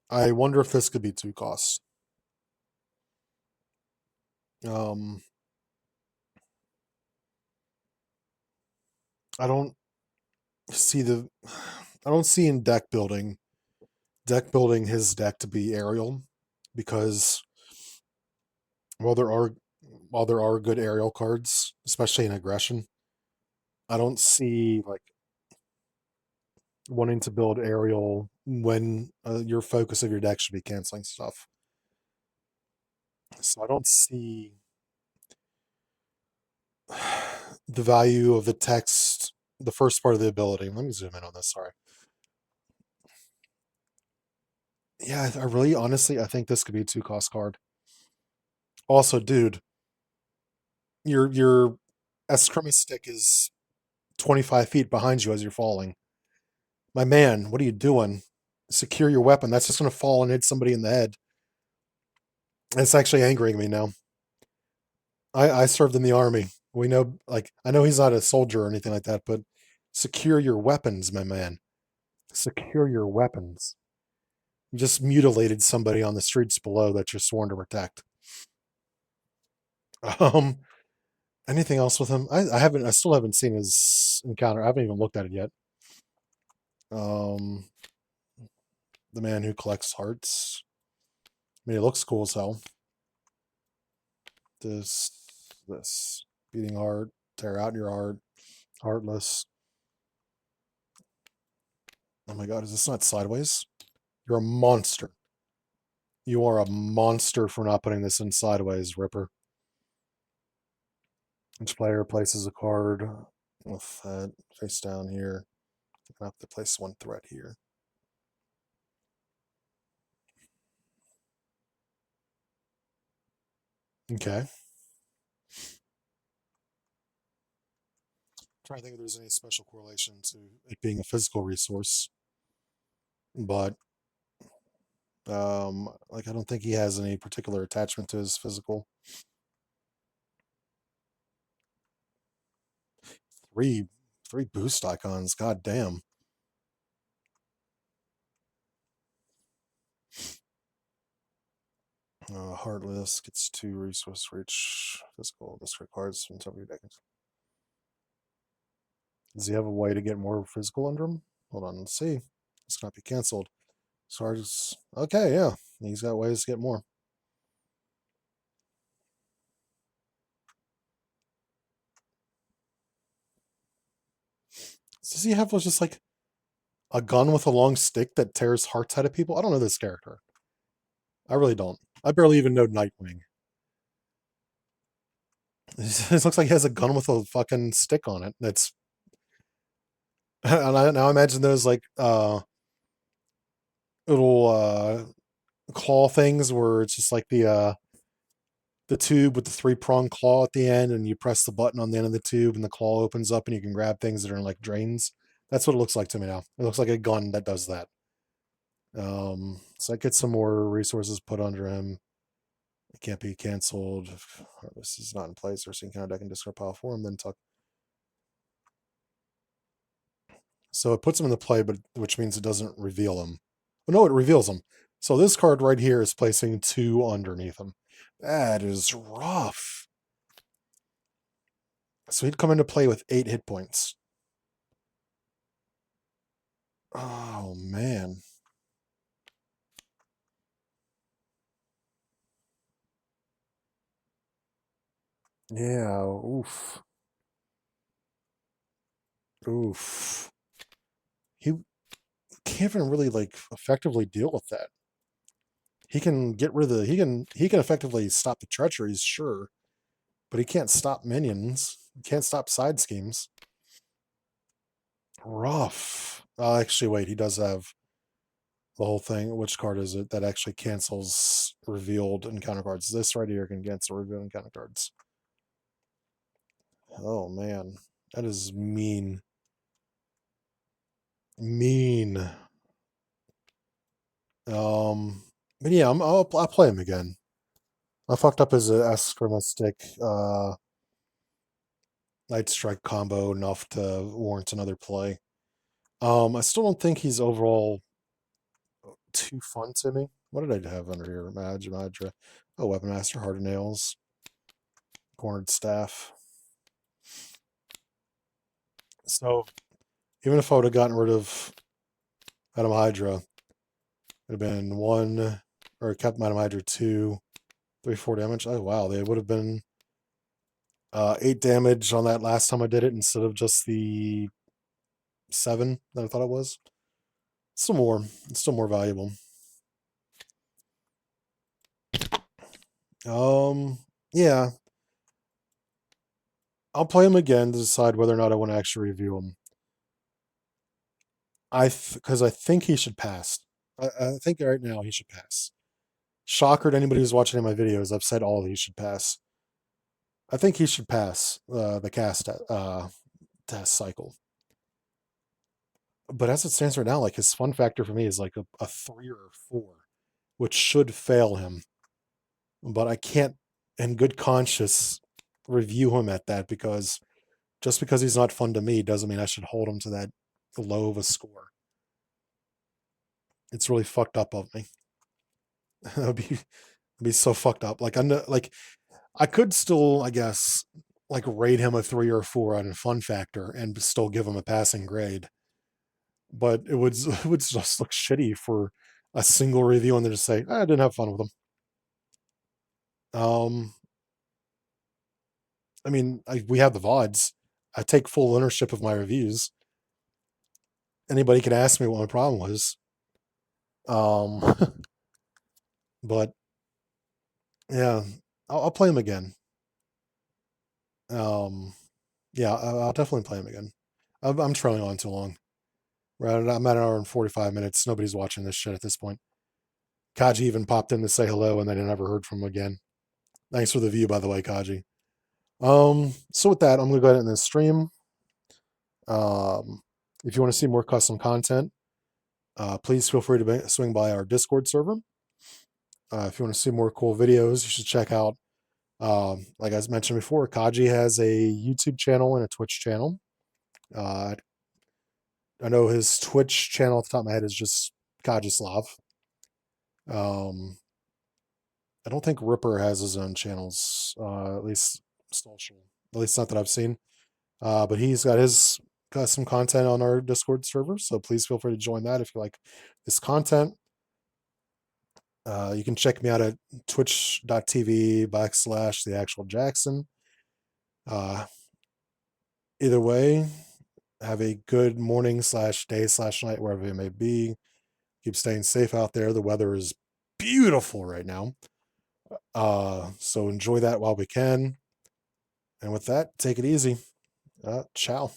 I wonder if this could be 2 costs. I don't see in deck building his deck to be aerial, because while there are good aerial cards, especially in aggression, I don't see like wanting to build aerial when your focus of your deck should be canceling stuff. So I don't see the value of the text the first part of the ability. Let me zoom in on this. Sorry. Yeah, I really, honestly, I think this could be a 2-cost card. Also, dude, your eskrima stick is 25 feet behind you as you're falling. My man, what are you doing? Secure your weapon. That's just going to fall and hit somebody in the head. It's actually angering me now. I served in the army. We know, like, I know he's not a soldier or anything like that, but secure your weapons, my man. Secure your weapons. You just mutilated somebody on the streets below that you're sworn to protect. Um, anything else with him? I still haven't seen his encounter. I haven't even looked at it yet. Um, the man who collects hearts. I mean, it looks cool as hell. This beating heart, tear out your heart, heartless. Oh my god, is this not sideways? You're a monster. You are a monster for not putting this in sideways, Ripper. Each player places a card with that face down here. I have to place one threat here. Okay. Trying to think if there's any special correlation to it being a physical resource, but like I don't think he has any particular attachment to his physical. Three boost icons. God damn. Heartless gets 2 resource for each physical. Discard cards from top of your deck. Does he have a way to get more physical under him? Hold on, let's see. This cannot be canceled. Cards. Okay, yeah. He's got ways to get more. Does he have just like a gun with a long stick that tears hearts out of people? I don't know this character. I really don't. I barely even know Nightwing. This looks like he has a gun with a fucking stick on it. That's and I now imagine those like little claw things where it's just like the tube with the 3-prong claw at the end, and you press the button on the end of the tube, and the claw opens up, and you can grab things that are in like drains. That's what it looks like to me now. It looks like a gun that does that. So I get some more resources put under him. It can't be canceled. This is not in place, or so kind of deck and discard pile for him. Then tuck. So it puts him in the play, but which means it doesn't reveal him. Oh, no, it reveals him. So this card right here is placing 2 underneath him. That is rough. So he'd come into play with 8 hit points. Oh, man. Yeah, oof. Oof. He can't even really like effectively deal with that. He can get rid of he can effectively stop the treacheries, sure, but he can't stop minions. He can't stop side schemes. Rough. Actually, wait, he does have the whole thing. Which card is it that actually cancels revealed encounter cards? This right here can cancel revealed encounter cards. Oh man, that is mean. Mean. But yeah, I'll play him again. I fucked up his Eskrima stick Night Strike combo enough to warrant another play. I still don't think he's overall too fun to me. What did I have under here? Madra. Oh, Weapon Master, Heart of Nails, Cornered Staff. So even if I would have gotten rid of Madam Hydra, it would have been 1, or kept Madam Hydra 2, 3, 4 damage. Oh wow, they would have been 8 damage on that last time I did it instead of just the 7 that I thought it was. Still more. It's still more valuable. Yeah. I'll play him again to decide whether or not I want to actually review him. because I think he should pass. I think right now he should pass. Shocker to anybody who's watching my videos. I've said all he should pass. I think he should pass the cast test cycle. But as it stands right now, like his fun factor for me is like a 3 or 4, which should fail him. But I can't, in good conscience, review him at that because just because he's not fun to me doesn't mean I should hold him to that low of a score. It's really fucked up of me. It'd be so fucked up. Like like I could still, I guess, like rate him a 3 or 4 on a fun factor and still give him a passing grade. But it would just look shitty for a single review and then just say, I didn't have fun with him. Um, I mean, we have the VODs. I take full ownership of my reviews. Anybody can ask me what my problem was. Um, but yeah, I'll play him again. Um, yeah, I'll definitely play him again. I'm trailing on too long. I'm at an hour and 45 minutes. Nobody's watching this shit at this point. Kaji even popped in to say hello, and then I never heard from him again. Thanks for the view, by the way, Kaji. So with that, I'm gonna go ahead and then stream. If you want to see more custom content, please feel free to swing by our Discord server. If you want to see more cool videos, you should check out, like I mentioned before, Kaji has a YouTube channel and a Twitch channel. I know his Twitch channel off the top of my head is just Kajislav. I don't think Ripper has his own channels, at least social, at least not that I've seen. But he's got his custom content on our Discord server, so please feel free to join that if you like this content. You can check me out at twitch.tv/the actual Jackson. Either way, have a good morning/day/night wherever you may be. Keep staying safe out there. The weather is beautiful right now. So enjoy that while we can. And with that, take it easy. Ciao.